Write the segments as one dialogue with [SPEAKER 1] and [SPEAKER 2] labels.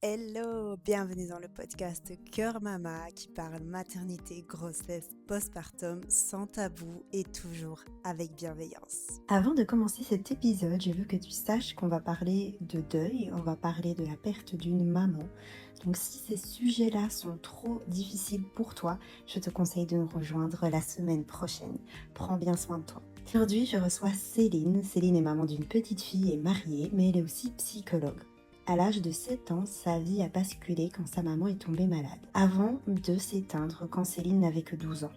[SPEAKER 1] Hello, bienvenue dans le podcast Cœur Mama qui parle maternité, grossesse, postpartum sans tabou et toujours avec bienveillance. Avant de commencer cet épisode, je veux que tu saches qu'on va parler de deuil, on va parler de la perte d'une maman. Donc si ces sujets-là sont trop difficiles pour toi, je te conseille de nous rejoindre la semaine prochaine. Prends bien soin de toi. Aujourd'hui, je reçois Céline. Céline est maman d'une petite fille et mariée, mais elle est aussi psychologue. À l'âge de 7 ans, sa vie a basculé quand sa maman est tombée malade, avant de s'éteindre quand Céline n'avait que 12 ans.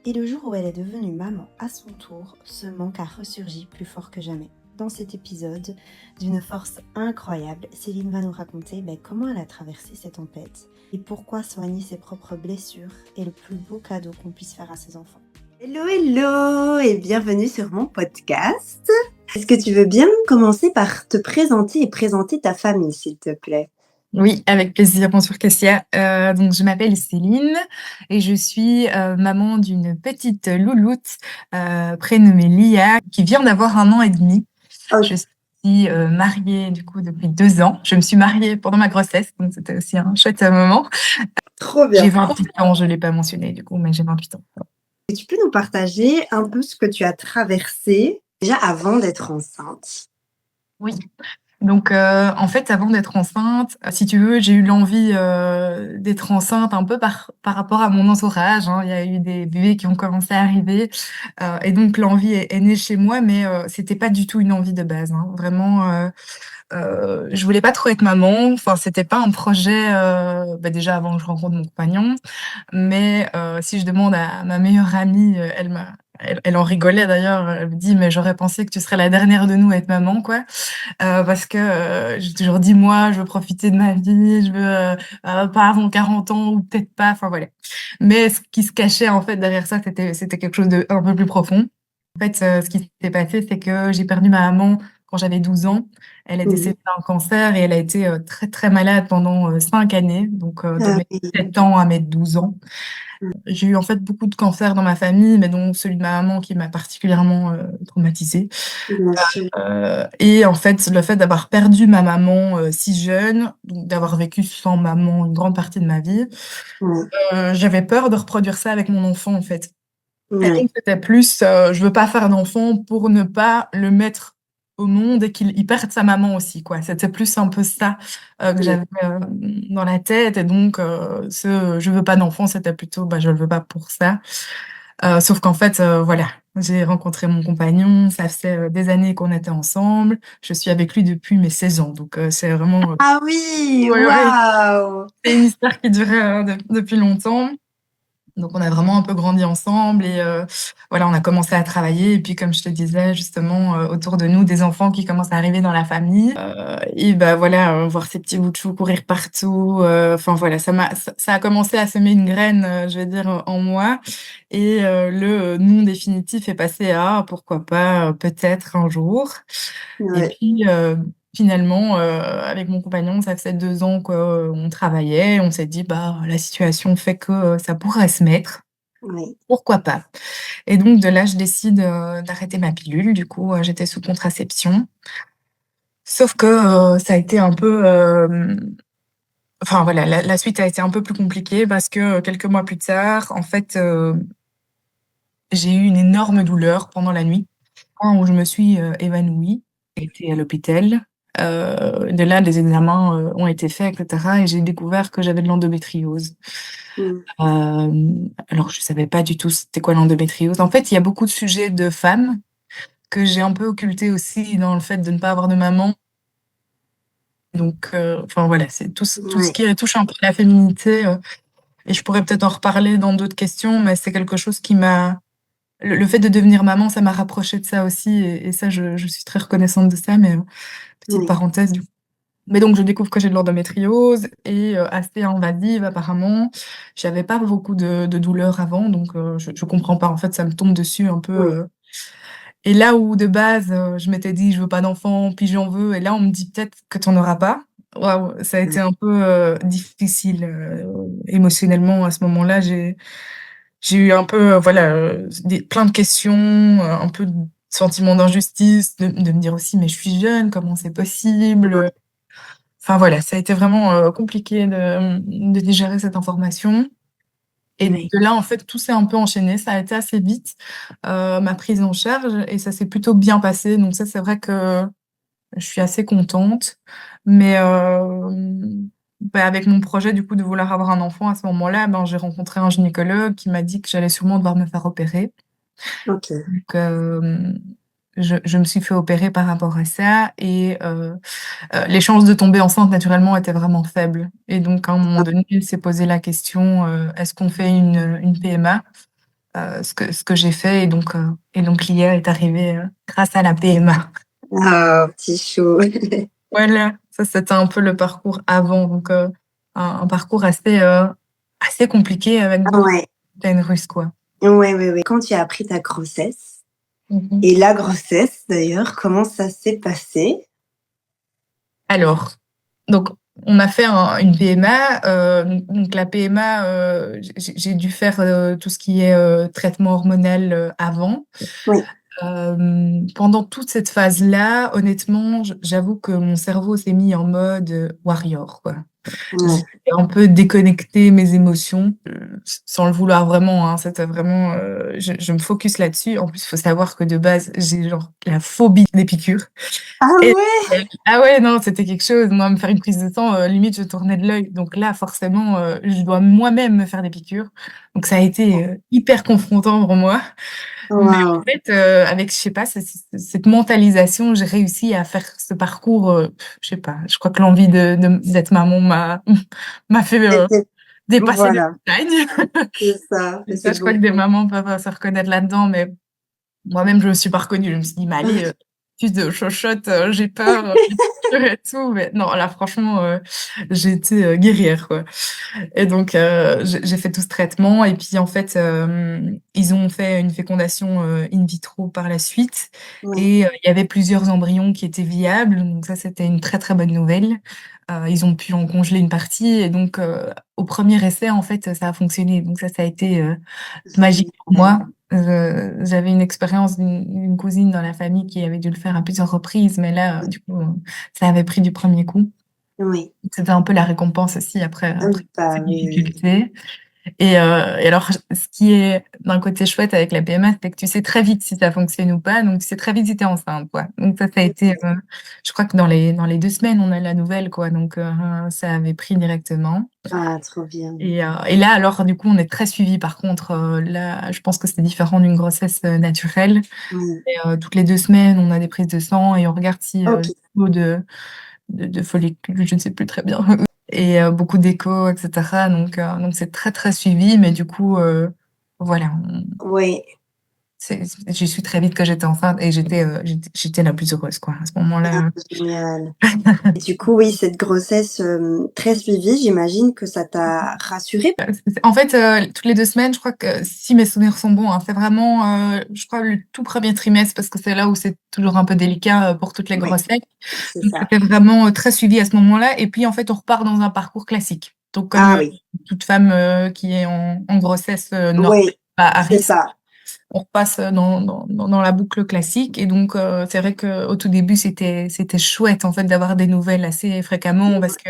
[SPEAKER 1] Et le jour où elle est devenue maman à son tour, ce manque a ressurgi plus fort que jamais. Dans cet épisode, d'une force incroyable, Céline va nous raconter comment elle a traversé cette tempête et pourquoi soigner ses propres blessures est le plus beau cadeau qu'on puisse faire à ses enfants. Hello et bienvenue sur mon podcast. Est-ce que tu veux bien commencer par te présenter et présenter ta famille, s'il te plaît?
[SPEAKER 2] Oui, avec plaisir. Bonjour Kessia. Donc je m'appelle Céline et je suis maman d'une petite louloute prénommée Lia qui vient d'avoir 1 an et demi.
[SPEAKER 1] Ok.
[SPEAKER 2] Je suis mariée du coup depuis 2 ans. Je me suis mariée pendant ma grossesse, donc c'était aussi un chouette moment.
[SPEAKER 1] Trop bien.
[SPEAKER 2] J'ai 28 ans, je l'ai pas mentionné du coup, mais j'ai 28 ans.
[SPEAKER 1] Et tu peux nous partager un peu ce que tu as traversé déjà avant d'être enceinte?
[SPEAKER 2] Oui. Donc, en fait, avant d'être enceinte, si tu veux, j'ai eu l'envie d'être enceinte un peu par rapport à mon entourage, hein. Il y a eu des bébés qui ont commencé à arriver, et donc l'envie est née chez moi, mais c'était pas du tout une envie de base, hein. Vraiment, je voulais pas trop être maman. Enfin, c'était pas un projet, déjà avant que je rencontre mon compagnon. Mais si je demande à ma meilleure amie, elle en rigolait d'ailleurs. Elle me dit: «Mais j'aurais pensé que tu serais la dernière de nous à être maman, quoi». Parce que j'ai toujours dit: «Moi, je veux profiter de ma vie, je veux, pas avant 40 ans ou peut-être pas», enfin voilà. Mais ce qui se cachait en fait derrière ça, c'était quelque chose de un peu plus profond. En fait, ce qui s'est passé, c'est que j'ai perdu ma maman quand j'avais 12 ans. Elle est
[SPEAKER 1] Mhm.
[SPEAKER 2] décédée d'un cancer et elle a été, très, très malade pendant, 5 années, donc de
[SPEAKER 1] Ah
[SPEAKER 2] mes
[SPEAKER 1] oui,
[SPEAKER 2] 7 ans à mes 12 ans. J'ai eu en fait beaucoup de cancers dans ma famille, mais dont celui de ma maman qui m'a particulièrement, traumatisée.
[SPEAKER 1] bien sûr.
[SPEAKER 2] Et en fait, le fait d'avoir perdu ma maman, si jeune, donc d'avoir vécu sans maman une grande partie de ma vie,
[SPEAKER 1] Ouais.
[SPEAKER 2] j'avais peur de reproduire ça avec mon enfant, en fait. Et
[SPEAKER 1] Ouais.
[SPEAKER 2] donc c'était plus, je veux pas faire d'enfant pour ne pas le mettre au monde et qu'il perde sa maman aussi, quoi. C'était plus un peu ça, que
[SPEAKER 1] Ouais.
[SPEAKER 2] j'avais, dans la tête et donc ce «je veux pas d'enfant», c'était plutôt, je le veux pas pour ça. Sauf qu'en fait, voilà, j'ai rencontré mon compagnon, ça fait, des années qu'on était ensemble. Je suis avec lui depuis mes 16 ans, donc c'est vraiment,
[SPEAKER 1] Ah oui,
[SPEAKER 2] ouais, ouais,
[SPEAKER 1] waouh!
[SPEAKER 2] c'est une histoire qui durait, depuis longtemps. Donc on a vraiment un peu grandi ensemble et voilà, on a commencé à travailler et puis comme je te disais justement, autour de nous, des enfants qui commencent à arriver dans la famille, et voilà, voir ces petits bouts de chou courir partout, enfin voilà, ça a commencé à semer une graine, je vais dire, en moi et le nom définitif est passé à pourquoi pas, peut-être un jour et
[SPEAKER 1] Ouais.
[SPEAKER 2] puis, finalement, avec mon compagnon, ça faisait 2 ans qu'on travaillait. On s'est dit: «Bah, la situation fait que, ça pourrait se mettre,
[SPEAKER 1] Ouais.
[SPEAKER 2] pourquoi pas?» Et donc de là, je décide, d'arrêter ma pilule. Du coup, j'étais sous contraception. Sauf que, ça a été un peu, enfin voilà, la suite a été un peu plus compliquée parce que, quelques mois plus tard, en fait, j'ai eu une énorme douleur pendant la nuit, au point où je me suis, évanouie. J'ai été à l'hôpital. De là, des examens, ont été faits et cetera et j'ai découvert que j'avais de l'endométriose.
[SPEAKER 1] Mm.
[SPEAKER 2] Alors je savais pas du tout c'était quoi l'endométriose. En fait, il y a beaucoup de sujets de femmes que j'ai un peu occultés aussi dans le fait de ne pas avoir de maman. Donc enfin voilà, c'est tout ce
[SPEAKER 1] Ouais.
[SPEAKER 2] qui touche un peu à la féminité, et je pourrais peut-être en reparler dans d'autres questions, mais c'est quelque chose qui m'a le fait de devenir maman, ça m'a rapprochée de ça aussi et ça je suis très reconnaissante de ça, mais petite
[SPEAKER 1] Ouais.
[SPEAKER 2] parenthèse du coup. Mais donc je découvre que j'ai de l'endométriose et assez invasive apparemment. J'avais pas beaucoup de douleurs avant donc je comprends pas. En fait, ça me tombe dessus un peu,
[SPEAKER 1] Ouais.
[SPEAKER 2] et là où de base, je m'étais dit: «Je veux pas d'enfant, puis j'en veux» et là on me dit: «Peut-être que tu en auras pas». Waouh, ça a été un peu, difficile, émotionnellement à ce moment-là. J'ai eu un peu, voilà, des plein de questions, un peu de sentiment d'injustice, de me dire aussi: «Mais je suis jeune, comment c'est possible?» enfin voilà, ça a été vraiment, compliqué de digérer cette information et
[SPEAKER 1] Oui.
[SPEAKER 2] de là, en fait, tout s'est un peu enchaîné. Ça a été assez vite, ma prise en charge et ça s'est plutôt bien passé. Donc ça, c'est vrai que je suis assez contente. Mais bah, avec mon projet, du coup, de vouloir avoir un enfant à ce moment-là, ben, j'ai rencontré un gynécologue qui m'a dit que j'allais sûrement devoir me faire opérer.
[SPEAKER 1] OK.
[SPEAKER 2] Donc, je me suis fait opérer par rapport à ça et les chances de tomber enceinte naturellement étaient vraiment faibles. Et donc, à un moment donné, il s'est posé la question, est-ce qu'on fait une PMA? Ce que j'ai fait et donc l'IA est arrivée grâce à la PMA.
[SPEAKER 1] Ah, petit chou.
[SPEAKER 2] Voilà, ça c'était un peu le parcours avant, donc un parcours assez compliqué avec
[SPEAKER 1] Ah
[SPEAKER 2] beaucoup
[SPEAKER 1] ouais.
[SPEAKER 2] de montagnes russes, quoi.
[SPEAKER 1] Ouais, ouais, ouais. Quand tu as appris ta grossesse
[SPEAKER 2] Mmh.
[SPEAKER 1] et la grossesse d'ailleurs, comment ça s'est passé?
[SPEAKER 2] Alors, donc on a fait une PMA, donc la PMA, j'ai dû faire, tout ce qui est, traitement hormonal, avant.
[SPEAKER 1] Oui.
[SPEAKER 2] Pendant toute cette phase-là, honnêtement, j'avoue que mon cerveau s'est mis en mode, warrior, quoi. J'ai
[SPEAKER 1] Ouais.
[SPEAKER 2] un peu déconnecté mes émotions, sans le vouloir vraiment, hein. C'était vraiment, je me focus là-dessus. En plus, il faut savoir que de base, j'ai genre la phobie des piqûres
[SPEAKER 1] Ah
[SPEAKER 2] et
[SPEAKER 1] ouais?
[SPEAKER 2] ah ouais, non, c'était quelque chose. Moi, me faire une prise de sang, limite, je tournais de l'œil. Donc là, forcément, je dois moi-même me faire des piqûres. Donc ça a été, hyper confrontant pour moi. Mais en
[SPEAKER 1] Waouh!
[SPEAKER 2] fait, avec, je sais pas, cette mentalisation, j'ai réussi à faire ce parcours, je sais pas, je crois que l'envie d'être maman m'a fait,
[SPEAKER 1] C'était
[SPEAKER 2] dépasser des
[SPEAKER 1] voilà,
[SPEAKER 2] montagnes.
[SPEAKER 1] c'est ça,
[SPEAKER 2] Et ça,
[SPEAKER 1] c'est
[SPEAKER 2] je crois que des
[SPEAKER 1] beaucoup.
[SPEAKER 2] mamans peuvent, se reconnaître là-dedans, mais moi-même, je me suis pas reconnue. Je me suis dit: «Mais allez, plus de chochotte, j'ai peur, j'ai peur et tout». Mais non, là, franchement, j'ai été, guerrière, quoi. Et donc, j'ai fait tout ce traitement et puis en fait, ils ont fait une fécondation, in vitro par la suite
[SPEAKER 1] Oui,
[SPEAKER 2] et il y avait plusieurs embryons qui étaient viables, donc ça, c'était une très, très bonne nouvelle. Ils ont pu en congeler une partie et donc, au premier essai, en fait, ça a fonctionné. Donc ça a été, magique pour
[SPEAKER 1] génial.
[SPEAKER 2] moi. J'avais une expérience d'une cousine dans la famille qui avait dû le faire à plusieurs reprises, mais là, du coup, ça avait pris du premier coup.
[SPEAKER 1] Oui,
[SPEAKER 2] C'était un peu la récompense aussi après
[SPEAKER 1] bah,
[SPEAKER 2] cette
[SPEAKER 1] oui, oui,
[SPEAKER 2] difficulté et alors ce qui est d'un côté chouette avec la PMA, c'est que tu sais très vite si ça fonctionne ou pas, donc tu sais très vite si tu es enceinte, quoi. Donc ça a
[SPEAKER 1] oui.
[SPEAKER 2] été, je crois que dans les 2 semaines, on a la nouvelle, quoi, donc ça avait pris directement
[SPEAKER 1] Ah, trop bien.
[SPEAKER 2] et là, alors, du coup, on est très suivis par contre, là, je pense que c'est différent d'une grossesse, naturelle
[SPEAKER 1] Oui.
[SPEAKER 2] et toutes les 2 semaines, on a des prises de sang et on regarde si, le
[SPEAKER 1] OK.
[SPEAKER 2] taux de follicules, je ne sais plus très bien et beaucoup d'échos et cetera donc c'est très, très suivi mais du coup, voilà,
[SPEAKER 1] Oui.
[SPEAKER 2] j'ai su très vite que j'étais enceinte et j'étais la plus heureuse, quoi, à ce
[SPEAKER 1] Ah,
[SPEAKER 2] moment-là.
[SPEAKER 1] génial. Et du coup, oui, cette grossesse, très suivie, j'imagine que ça t'a rassurée?
[SPEAKER 2] En fait, toutes les 2 semaines, je crois que si mes souvenirs sont bons, hein, c'est vraiment, je crois le tout premier trimestre parce que c'est là où c'est toujours un peu délicat, pour toutes les
[SPEAKER 1] Oui,
[SPEAKER 2] grossesses.
[SPEAKER 1] c'est
[SPEAKER 2] Donc
[SPEAKER 1] ça.
[SPEAKER 2] c'était vraiment, très suivi à ce moment-là et puis en fait, on repart dans un parcours classique. Donc comme,
[SPEAKER 1] Ah oui.
[SPEAKER 2] toute femme, qui est en grossesse, normale,
[SPEAKER 1] Oui,
[SPEAKER 2] bah, à
[SPEAKER 1] c'est
[SPEAKER 2] risque,
[SPEAKER 1] ça.
[SPEAKER 2] on repasse, dans la boucle classique et donc c'est vrai qu'au tout début, c'était chouette, en fait, d'avoir des nouvelles assez fréquemment parce que,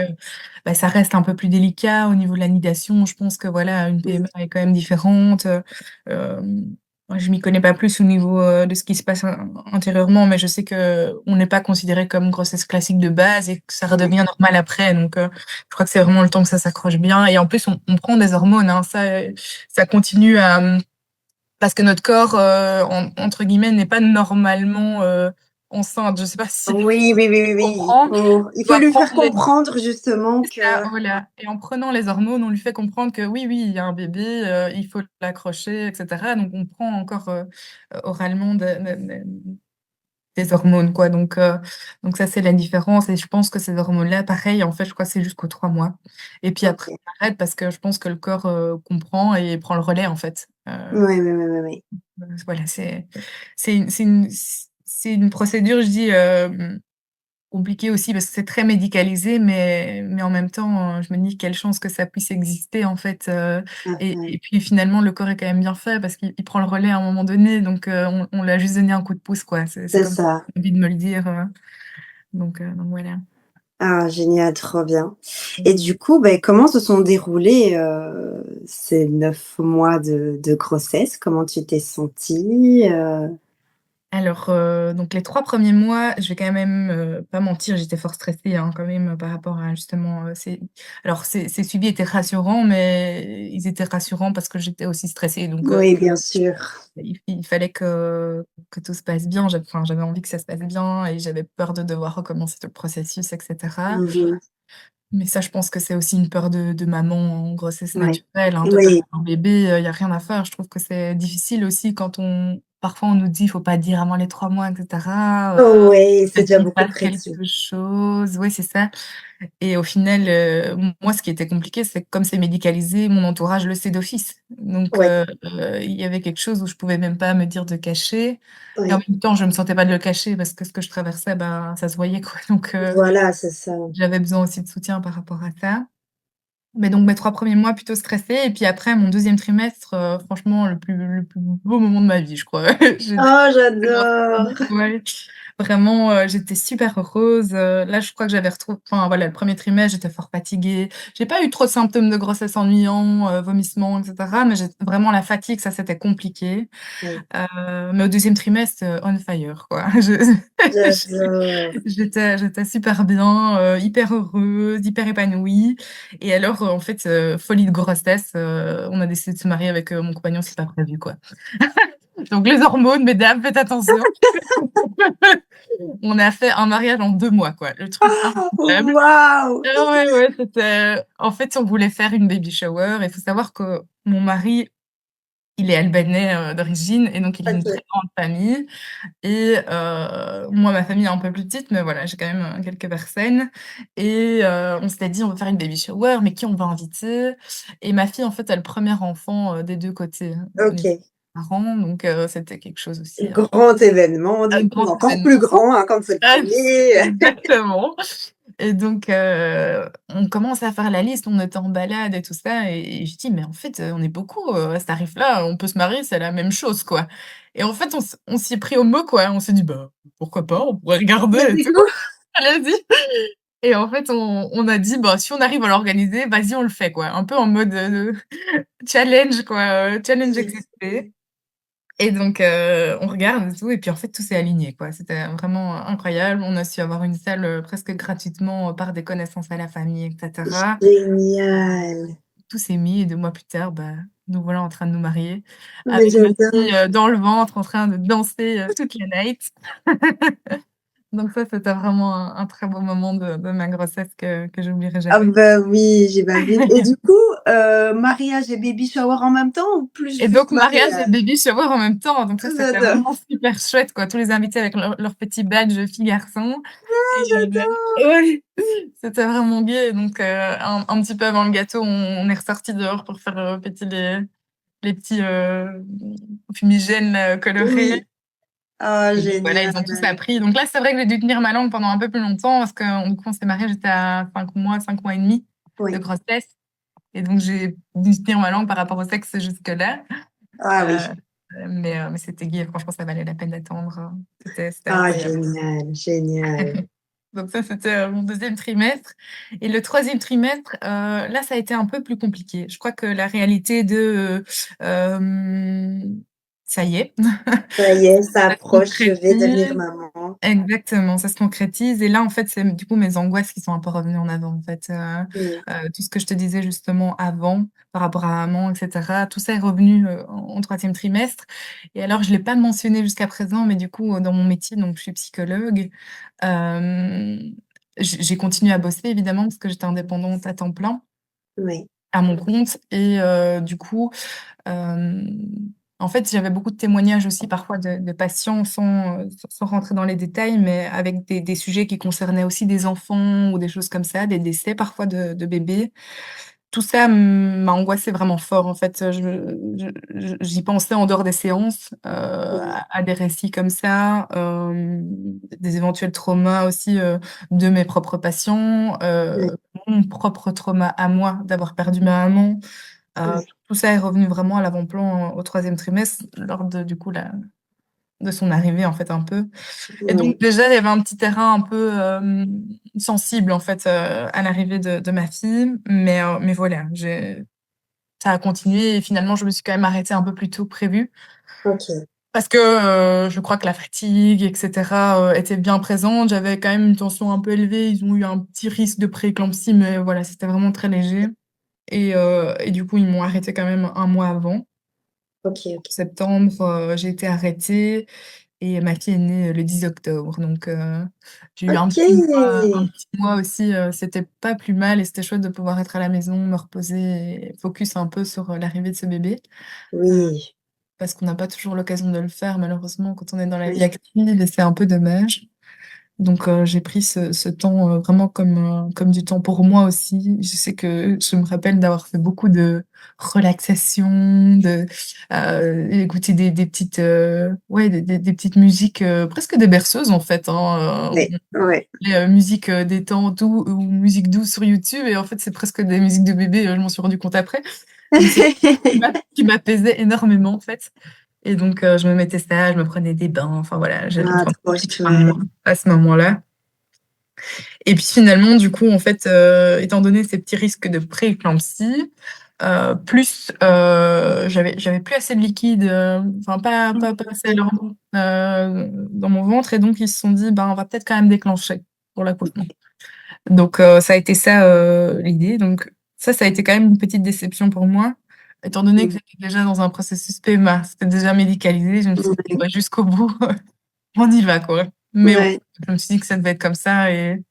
[SPEAKER 2] bah, ça reste un peu plus délicat au niveau de la nidation. Je pense que, voilà, une
[SPEAKER 1] Mmh.
[SPEAKER 2] PMA est quand même différente, moi, je m'y connais pas plus au niveau, de ce qui se passe intérieurement, mais je sais qu'on n'est pas considéré comme grossesse classique de base et que ça
[SPEAKER 1] Ouais.
[SPEAKER 2] redevient normal après donc je crois que c'est vraiment le temps que ça s'accroche bien et en plus, on prend des hormones, hein, ça continue à, parce que notre corps, entre guillemets, «n'est pas normalement, enceinte». Je sais pas si
[SPEAKER 1] Oui, oui, oui, oui,
[SPEAKER 2] tu
[SPEAKER 1] oui,
[SPEAKER 2] comprends?
[SPEAKER 1] il
[SPEAKER 2] Il
[SPEAKER 1] faut
[SPEAKER 2] faut
[SPEAKER 1] lui
[SPEAKER 2] apprendre
[SPEAKER 1] faire
[SPEAKER 2] les
[SPEAKER 1] comprendre justement
[SPEAKER 2] c'est ça,
[SPEAKER 1] que
[SPEAKER 2] voilà et en prenant les hormones, on lui fait comprendre que oui, oui, il y a un bébé, il faut l'accrocher et cetera donc on prend encore, oralement des hormones, quoi donc ça, c'est la différence et je pense que ces hormones-là, pareil, en fait, je crois que c'est jusqu'aux 3 mois et puis après,
[SPEAKER 1] OK.
[SPEAKER 2] on arrête parce que je pense que le corps, comprend et prend le relais, en fait,
[SPEAKER 1] Oui, oui, oui, oui, oui.
[SPEAKER 2] voilà, c'est une procédure, je dis, compliquée aussi parce que c'est très médicalisé, mais en même temps, je me dis: «Quelle chance que ça puisse exister», en fait,
[SPEAKER 1] Tout à fait.
[SPEAKER 2] et puis finalement, le corps est quand même bien fait parce qu'il prend le relais à un moment donné, donc on lui a juste donné un coup de pouce, quoi. C'est
[SPEAKER 1] C'est
[SPEAKER 2] comme ça
[SPEAKER 1] ça.
[SPEAKER 2] que j'ai envie de me le dire, donc voilà.
[SPEAKER 1] Ah génial, trop bien. Et du coup, beh, comment se sont déroulés, ces 9 mois de grossesse? Comment tu t'es sentie,
[SPEAKER 2] Alors, donc les 3 premiers mois, je vais quand même, pas mentir, j'étais fort stressée, hein, quand même, par rapport à justement, ces suivis étaient rassurants, mais ils étaient rassurants parce que j'étais aussi stressée, donc
[SPEAKER 1] Oui, bien sûr.
[SPEAKER 2] il fallait que tout se passe bien. J'avais envie que ça se passe bien et j'avais peur de devoir recommencer tout le processus et cetera.
[SPEAKER 1] Mmh mh.
[SPEAKER 2] Mais ça, je pense que c'est aussi une peur de maman en grossesse
[SPEAKER 1] Ouais.
[SPEAKER 2] naturelle, hein, de perdre
[SPEAKER 1] Oui,
[SPEAKER 2] un bébé, il y a rien à faire. Je trouve que c'est difficile aussi quand on parfois on nous dit: «Faut pas dire avant les 3 mois et cetera,
[SPEAKER 1] oui, c'est
[SPEAKER 2] peut-être
[SPEAKER 1] déjà
[SPEAKER 2] qu'il se
[SPEAKER 1] beaucoup de
[SPEAKER 2] passe
[SPEAKER 1] pression.
[SPEAKER 2] quelque chose». Oui, c'est ça. Et au final, moi, ce qui était compliqué, c'est que comme c'est médicalisé, mon entourage le sait d'office. Donc
[SPEAKER 1] Ouais,
[SPEAKER 2] il y avait quelque chose où je pouvais même pas me dire de cacher et en
[SPEAKER 1] oui,
[SPEAKER 2] même temps, je me sentais pas de le cacher parce que ce que je traversais, ben, ça se voyait, quoi. Donc
[SPEAKER 1] voilà, c'est ça.
[SPEAKER 2] j'avais besoin aussi de soutien par rapport à ça. Mais donc mes 3 premiers mois plutôt stressés et puis après mon deuxième trimestre, franchement le plus beau moment de ma vie, je crois. J'étais
[SPEAKER 1] Oh,
[SPEAKER 2] tellement
[SPEAKER 1] j'adore!
[SPEAKER 2] ouais, vraiment, j'étais super heureuse, là, je crois que j'avais retrouvé enfin voilà, le premier trimestre, j'étais fort fatiguée. J'ai pas eu trop de symptômes de grossesse ennuyants, vomissements et cetera, mais j'ai vraiment la fatigue, ça, c'était compliqué.
[SPEAKER 1] Oui,
[SPEAKER 2] Mais au deuxième trimestre, on fire, quoi.
[SPEAKER 1] j'adore.
[SPEAKER 2] J'étais super bien, hyper heureuse, hyper épanouie et alors, en fait, folie de grossesse, on a décidé de se marier avec, mon compagnon, c'est pas prévu, quoi. Donc les hormones, mesdames, faites attention. On a fait un mariage en 2 mois, quoi, le truc incroyable.
[SPEAKER 1] Waouh!
[SPEAKER 2] Ah ouais, ouais, c'était en fait, on voulait faire une baby shower et il faut savoir que mon mari, il est albanais, d'origine et donc il a une très
[SPEAKER 1] OK.
[SPEAKER 2] grande famille. Et moi, ma famille est un peu plus petite, mais voilà, j'ai quand même, quelques personnes et on s'était dit: «On va faire une baby shower, mais qui on va inviter?» Et ma fille, en fait, est le premier enfant, des 2 côtés, au niveau
[SPEAKER 1] OK.
[SPEAKER 2] des parents, donc c'était quelque chose aussi,
[SPEAKER 1] Grand événement,
[SPEAKER 2] un
[SPEAKER 1] du coup,
[SPEAKER 2] grand
[SPEAKER 1] encore plus
[SPEAKER 2] événement.
[SPEAKER 1] grand, hein, comme c'est le
[SPEAKER 2] Ah,
[SPEAKER 1] premier.
[SPEAKER 2] exactement. Et donc on commence à faire la liste, on était en balade et tout ça et je dis: «Mais en fait, on est beaucoup, à ce tarif-là, on peut se marier, c'est la même chose, quoi». Et en fait, on s'y est pris au mot, quoi. On s'est dit: «Bah, pourquoi pas? On pourrait regarder
[SPEAKER 1] Mais
[SPEAKER 2] et
[SPEAKER 1] c'est
[SPEAKER 2] tout».
[SPEAKER 1] cool.
[SPEAKER 2] Allez-y. Et en fait, on a dit: «Bah, si on arrive à l'organiser, vas-y, on le fait, quoi». Un peu en mode, challenge, quoi, challenge accepté. Et donc on regarde et tout et puis en fait tout s'est aligné, quoi. C'était vraiment incroyable. On a su avoir une salle, presque gratuitement, par des connaissances à la famille et cetera.
[SPEAKER 1] Génial.
[SPEAKER 2] Tout s'est mis et 2 mois plus tard, bah, nous voilà en train de nous marier
[SPEAKER 1] Mais
[SPEAKER 2] avec ma
[SPEAKER 1] j'adore.
[SPEAKER 2] fille, dans le ventre en train de danser, toute la night. Donc ça, c'était vraiment un très beau moment de ma grossesse que j'oublierai
[SPEAKER 1] Ah
[SPEAKER 2] jamais.
[SPEAKER 1] bah oui, j'imagine. Et du coup, mariage et baby shower en même temps ou plus
[SPEAKER 2] Et donc
[SPEAKER 1] juste
[SPEAKER 2] mariage et
[SPEAKER 1] mariage?
[SPEAKER 2] baby shower en même temps, donc ça, c'était
[SPEAKER 1] J'adore.
[SPEAKER 2] vraiment super chouette, quoi. Tous les invités avec leur petit badge fille-garçon.
[SPEAKER 1] Ah,
[SPEAKER 2] Et
[SPEAKER 1] j'adore.
[SPEAKER 2] ouais, c'était vraiment gai donc un petit peu avant le gâteau, on est ressortis dehors pour faire, péter les petits, fumigènes là, colorés
[SPEAKER 1] Oui. Ah
[SPEAKER 2] et donc voilà, ils ont tous
[SPEAKER 1] génial.
[SPEAKER 2] appris. Donc là, c'est vrai que j'ai dû tenir ma langue pendant un peu plus longtemps parce qu'on du coup, on s'est mariés, j'étais à 5 mois et demi de
[SPEAKER 1] Oui.
[SPEAKER 2] grossesse et donc j'ai dû tenir ma langue par rapport au sexe jusque-là.
[SPEAKER 1] Ah oui.
[SPEAKER 2] Heu, mais c'était gai, franchement, ça valait la peine d'attendre, c'était
[SPEAKER 1] Ah
[SPEAKER 2] incroyable.
[SPEAKER 1] génial, génial.
[SPEAKER 2] Donc ça, c'était, mon deuxième trimestre et le troisième trimestre, là, ça a été un peu plus compliqué. Je crois que la réalité de, ça y est,
[SPEAKER 1] Ça y est, ça
[SPEAKER 2] ça se
[SPEAKER 1] approche, je vais devenir
[SPEAKER 2] concrétise
[SPEAKER 1] maman.
[SPEAKER 2] exactement, ça se concrétise et là, en fait, c'est du coup mes angoisses qui sont un peu revenues en avant, en fait,
[SPEAKER 1] Oui,
[SPEAKER 2] tout ce que je te disais justement avant, par rapport à maman et cetera, tout ça est revenu, en 3 trimestre et alors je l'ai pas mentionné jusqu'à présent, mais du coup, dans mon métier, donc je suis psychologue, hem, j'ai continué à bosser évidemment parce que j'étais indépendante à temps plein,
[SPEAKER 1] oui,
[SPEAKER 2] à mon compte et du coup, hem, en fait, j'avais beaucoup de témoignages aussi parfois de patients sans rentrer dans les détails, mais avec des sujets qui concernaient aussi des enfants ou des choses comme ça, des décès parfois de bébés. Tout ça m'a angoissée vraiment fort en fait, j'y pensais en dehors des séances,
[SPEAKER 1] oui,
[SPEAKER 2] à des récits comme ça, des éventuels traumas aussi, de mes propres patients,
[SPEAKER 1] oui,
[SPEAKER 2] mon propre trauma à moi d'avoir perdu ma maman.
[SPEAKER 1] oui.
[SPEAKER 2] Tout ça est revenu vraiment à l'avant-plan au troisième trimestre lors de du coup de son arrivée, en fait, un peu. Et donc
[SPEAKER 1] Oui.
[SPEAKER 2] déjà, il y avait un petit terrain un peu, sensible, en fait, à l'arrivée de ma fille. Mais voilà, ça a continué et finalement, je me suis quand même arrêtée un peu plus tôt que prévu.
[SPEAKER 1] Ok.
[SPEAKER 2] Parce que, je crois que la fatigue et cetera, était bien présente. J'avais quand même une tension un peu élevée. Ils ont eu un petit risque de prééclampsie, mais voilà, c'était vraiment très léger. Et du coup, ils m'ont arrêtée quand même un mois avant. En
[SPEAKER 1] Ok, ok.
[SPEAKER 2] septembre, j'ai été arrêtée et ma fille est née le 10 octobre. Donc, j'ai eu
[SPEAKER 1] Ok.
[SPEAKER 2] un petit mois aussi. C'était pas plus mal et c'était chouette de pouvoir être à la maison, me reposer et focus un peu sur l'arrivée de ce bébé. Euh,
[SPEAKER 1] Oui.
[SPEAKER 2] Parce qu'on n'a pas toujours l'occasion de le faire, malheureusement, quand on est dans la vie
[SPEAKER 1] Oui.
[SPEAKER 2] active et c'est un peu dommage. Donc, j'ai pris ce temps vraiment comme du temps pour moi aussi. Je sais que je me rappelle d'avoir fait beaucoup de relaxation, écouter des petites, ouais, des petites musiques, presque des berceuses en fait, hein.
[SPEAKER 1] Oui. Ouais.
[SPEAKER 2] Musique détente ou musique douce sur YouTube et en fait c'est presque des musiques de bébé. Je m'en suis rendu compte après. Donc c'est qui m'apaisait énormément en fait. Et donc, je me mettais ça, je me prenais des bains. Enfin voilà, j'ai
[SPEAKER 1] Ah,
[SPEAKER 2] vraiment
[SPEAKER 1] trop
[SPEAKER 2] pris soin de moi
[SPEAKER 1] chouette.
[SPEAKER 2] à ce moment-là. Et puis finalement, du coup, en fait, étant donné ces petits risques de prééclampsie, plus j'avais plus assez de liquide, enfin pas assez alors dans mon ventre, et donc ils se sont dit, ben on va peut-être quand même déclencher pour l'accouchement. Donc ça a été ça l'idée. Donc ça a été quand même une petite déception pour moi, étant donné que j'étais déjà dans un processus PMA, c'était déjà médicalisé. Je me suis dit, bon,
[SPEAKER 1] Ouais.
[SPEAKER 2] bah, jusqu'au bout, on y va quoi. Mais bon,
[SPEAKER 1] Ouais.
[SPEAKER 2] je me suis dit que ça devait être comme ça et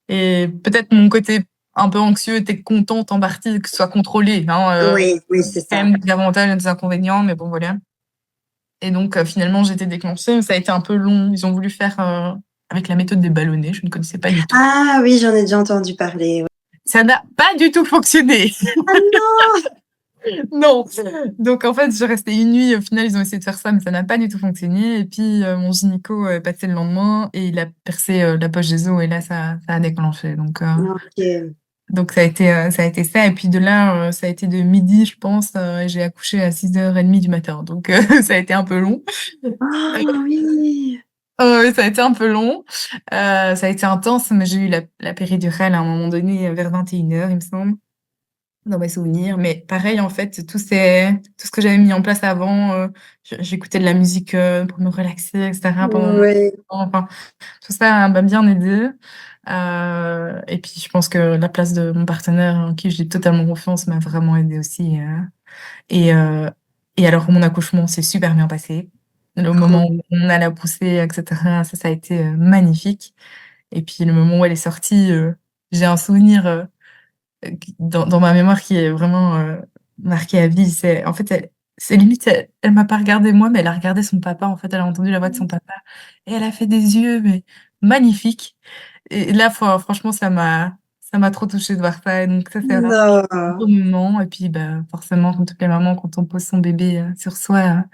[SPEAKER 2] peut-être mon côté un peu anxieux était contente en partie que ce soit contrôlé, hein,
[SPEAKER 1] Oui, oui,
[SPEAKER 2] il y
[SPEAKER 1] c'est
[SPEAKER 2] a quand
[SPEAKER 1] ça.
[SPEAKER 2] même des avantages et des inconvénients, mais bon, voilà. Et donc, finalement, j'ai été déclenchée, mais ça a été un peu long. Ils ont voulu faire avec la méthode des ballonnets, je ne connaissais pas du tout.
[SPEAKER 1] Ah oui, j'en ai déjà entendu parler. Ouais.
[SPEAKER 2] Ça n'a pas du tout fonctionné.
[SPEAKER 1] Ah non!
[SPEAKER 2] Non. Donc, en fait, je restais une nuit. Au final, ils ont essayé de faire ça, mais ça n'a pas du tout fonctionné. Et puis, mon gynéco est passé le lendemain et il a percé la poche des os et là, ça a déclenché.
[SPEAKER 1] Ok.
[SPEAKER 2] Donc ça a été ça et puis de là, ça a été de midi je pense, et j'ai accouché à 6h30 du matin donc ça a été un peu long.
[SPEAKER 1] Ah oui!
[SPEAKER 2] Oui, ça a été un peu long, ça a été intense mais j'ai eu la péridurale à un moment donné, vers 21h il me semble, dans mes souvenirs. Mais pareil en fait, tout ce que j'avais mis en place avant, j'écoutais de la musique, pour me relaxer et cetera pendant mon
[SPEAKER 1] Ouais.
[SPEAKER 2] enfin tout ça m'a bien aidée. Et puis je pense que la place de mon partenaire, en qui j'ai totalement confiance, m'a vraiment aidée aussi. Et, euh, et alors mon accouchement s'est super bien passé. Le
[SPEAKER 1] Trop.
[SPEAKER 2] moment où on a la poussée, etc., ça a été magnifique. Et puis le moment où elle est sortie, j'ai un souvenir dans ma mémoire qui est vraiment marqué à vie. C'est en fait, c'est limite, elle m'a pas regardé moi, mais elle a regardé son papa. En fait, elle a entendu la voix de son papa et elle a fait des yeux mais magnifiques. Et là, franchement, ça m'a trop touchée de voir ça. Et donc, ça, c'est vraiment un beau
[SPEAKER 1] Non.
[SPEAKER 2] moment. Et puis, bah, forcément, comme toutes les mamans, quand on pose son bébé sur soi,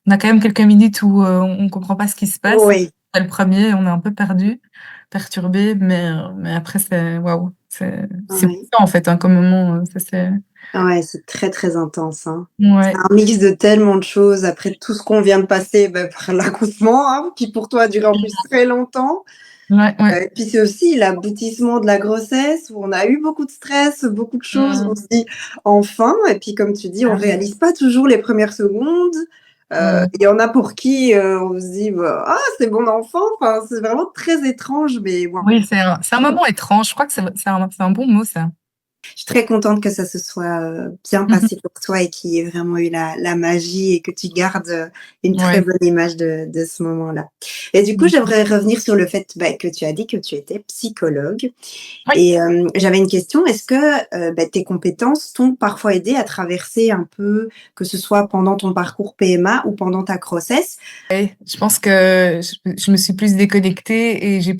[SPEAKER 2] on a quand même quelques minutes où on comprend pas ce qui se passe.
[SPEAKER 1] Oui.
[SPEAKER 2] C'est le premier, on est un peu perdu, perturbé, mais après, c'est waouh. C'est
[SPEAKER 1] Ouais.
[SPEAKER 2] puissant, en fait, hein, comme moment. Ça, c'est.
[SPEAKER 1] Ouais, c'est très, très intense, hein. C'est
[SPEAKER 2] Ouais,
[SPEAKER 1] un mix de tellement de choses après tout ce qu'on vient de passer, bah, par l'accouchement, hein, qui pour toi a duré en plus très longtemps.
[SPEAKER 2] ouais, ouais.
[SPEAKER 1] Et puis c'est aussi l'aboutissement de la grossesse où on a eu beaucoup de stress, beaucoup de choses. On
[SPEAKER 2] Mmh.
[SPEAKER 1] se dit: «Enfin» et puis comme tu dis, on
[SPEAKER 2] Ah oui.
[SPEAKER 1] réalise pas toujours les premières secondes.
[SPEAKER 2] Mmh.
[SPEAKER 1] Il y en a pour qui, on se dit: «Bah, ah, c'est mon enfant». Enfin, c'est vraiment très étrange, mais bon.
[SPEAKER 2] Oui, c'est un moment étrange. Je crois que c'est un bon mot, ça.
[SPEAKER 1] Je suis très contente que ça se soit, bien
[SPEAKER 2] Mmh.
[SPEAKER 1] passé pour toi et qu'il y ait vraiment eu la magie et que tu gardes, une très
[SPEAKER 2] Ouais.
[SPEAKER 1] bonne image de ce moment-là. Et du coup, j'aimerais revenir sur le fait, bah, que tu as dit que tu étais psychologue
[SPEAKER 2] Oui.
[SPEAKER 1] et j'avais une question. Est-ce que, bah, tes compétences t'ont parfois aidé à traverser un peu, que ce soit pendant ton parcours PMA ou pendant ta grossesse?
[SPEAKER 2] Ouais, je pense que je me suis plus déconnectée et j'ai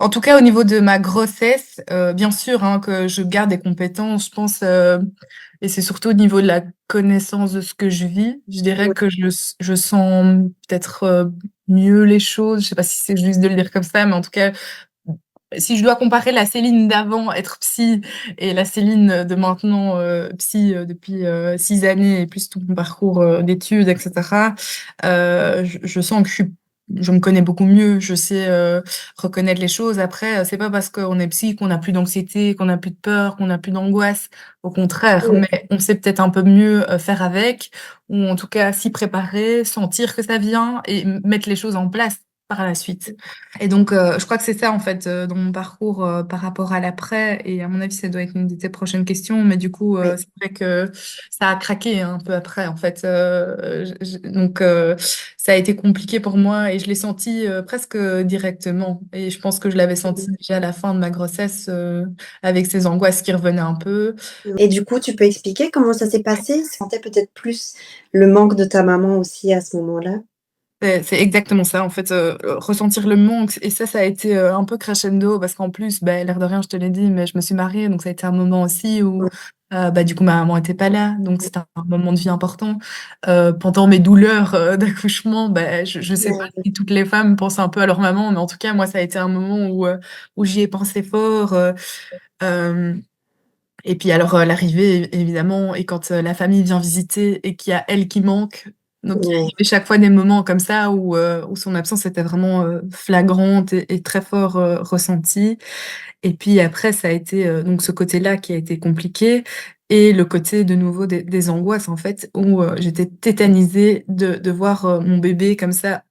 [SPEAKER 2] en tout cas au niveau de ma grossesse, bien sûr, hein, que je garde des compétences, je pense, et c'est surtout au niveau de la connaissance de ce que je vis. Je dirais
[SPEAKER 1] Ouais.
[SPEAKER 2] que je sens peut-être, mieux les choses. Je sais pas si c'est juste de le dire comme ça, mais en tout cas, si je dois comparer la Céline d'avant, être psy, et la Céline de maintenant, psy, depuis 6 années et plus tout mon parcours d'études, etc., je sens que je me connais beaucoup mieux, je sais reconnaître les choses. Après, c'est pas parce qu'on est psy qu'on n'a plus d'anxiété, qu'on n'a plus de peur, qu'on n'a plus d'angoisse. Au contraire,
[SPEAKER 1] Ouais.
[SPEAKER 2] mais on sait peut-être un peu mieux faire avec, ou en tout cas s'y préparer, sentir que ça vient et mettre les choses en place par la suite. Et donc, je crois que c'est ça, en fait, dans mon parcours par rapport à l'après. Et à mon avis, ça doit être une de tes prochaines questions. Mais du coup,
[SPEAKER 1] Ouais.
[SPEAKER 2] c'est vrai que ça a craqué un peu après, en fait. Donc, ça a été compliqué pour moi et je l'ai senti presque directement. Et je pense que je l'avais senti déjà à la fin de ma grossesse, avec ces angoisses qui revenaient un peu.
[SPEAKER 1] Et du coup, tu peux expliquer comment ça s'est passé? Tu sentais peut-être plus le manque de ta maman aussi à ce moment-là?
[SPEAKER 2] C'est exactement ça, en fait, ressentir le manque et ça a été, un peu crescendo parce qu'en plus, bah, l'air de rien, je te l'ai dit, mais je me suis mariée, donc ça a été un moment aussi où,
[SPEAKER 1] Ouais,
[SPEAKER 2] bah, du coup, ma maman était pas là, donc c'était un moment de vie important. Pendant mes douleurs, d'accouchement, bah, je sais pas
[SPEAKER 1] ouais,
[SPEAKER 2] si toutes les femmes pensent un peu à leur maman, mais en tout cas, moi, ça a été un moment où j'y ai pensé fort, hem et puis alors, l'arrivée évidemment et quand, la famille vient visiter et qu'il y a elle qui manque, donc il y
[SPEAKER 1] ouais,
[SPEAKER 2] avait chaque fois des moments comme ça où son absence était vraiment, flagrante et très fort, ressentie et puis après ça a été, donc ce côté-là qui a été compliqué et le côté de nouveau des angoisses en fait où, j'étais tétanisée de voir, mon bébé comme ça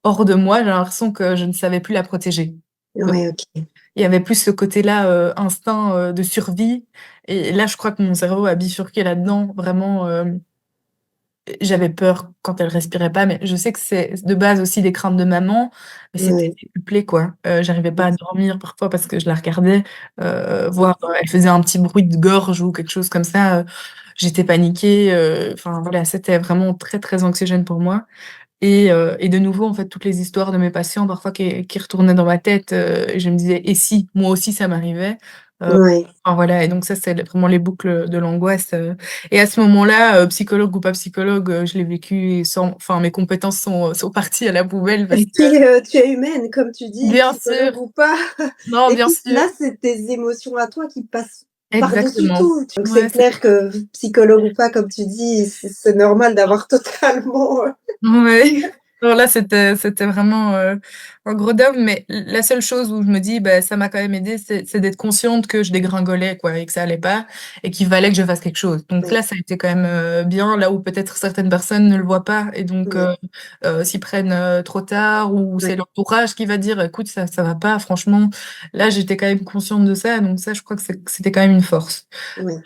[SPEAKER 2] hors de moi. J'ai l'impression que je ne savais plus la protéger.
[SPEAKER 1] ouais, OK.
[SPEAKER 2] Il y avait plus ce côté-là, instinct, de survie et là, je crois que mon cerveau a bifurqué là-dedans. Vraiment, j'avais peur quand elle respirait pas, mais je sais que c'est de base aussi des craintes de maman, mais c'était
[SPEAKER 1] Ouais,
[SPEAKER 2] décuplé, quoi. J'arrivais pas à dormir parfois parce que je la regardais, voir, elle faisait un petit bruit de gorge ou quelque chose comme ça, j'étais paniquée, enfin voilà, c'était vraiment très, très anxiogène pour moi. Et de nouveau, en fait, toutes les histoires de mes patients parfois qui retournaient dans ma tête, et je me disais: «Et si, moi aussi ça m'arrivait?»
[SPEAKER 1] ouais,
[SPEAKER 2] Enfin voilà et donc ça, c'est vraiment les boucles de l'angoisse, et à ce moment-là, psychologue ou pas psychologue, je l'ai vécu sans enfin mes compétences sont parties à la poubelle parce que
[SPEAKER 1] tu es humaine, comme tu dis,
[SPEAKER 2] bien sûr,
[SPEAKER 1] psychologue ou pas.
[SPEAKER 2] non,
[SPEAKER 1] Et
[SPEAKER 2] bien
[SPEAKER 1] puis
[SPEAKER 2] sûr,
[SPEAKER 1] là, c'est tes émotions à toi qui passent par-dessus
[SPEAKER 2] exactement.
[SPEAKER 1] tout. Donc
[SPEAKER 2] Ouais,
[SPEAKER 1] c'est clair que psychologue ou pas, comme tu dis, c'est normal d'avoir totalement,
[SPEAKER 2] ouais. Alors là, c'était vraiment, un gros down, mais la seule chose où je me dis: «Bah, ça m'a quand même aidée», c'est d'être consciente que je dégringolais, quoi et que ça allait pas et qu'il fallait que je fasse quelque chose. Donc
[SPEAKER 1] ouais,
[SPEAKER 2] là, ça a été quand même, bien, là où peut-être certaines personnes ne le voient pas et donc
[SPEAKER 1] ouais,
[SPEAKER 2] s'y prennent, trop tard ou
[SPEAKER 1] ouais,
[SPEAKER 2] c'est l'entourage qui va dire: «Écoute, ça va pas, franchement». Là, j'étais quand même consciente de ça, donc ça, je crois que c'était quand même une force.
[SPEAKER 1] ouais,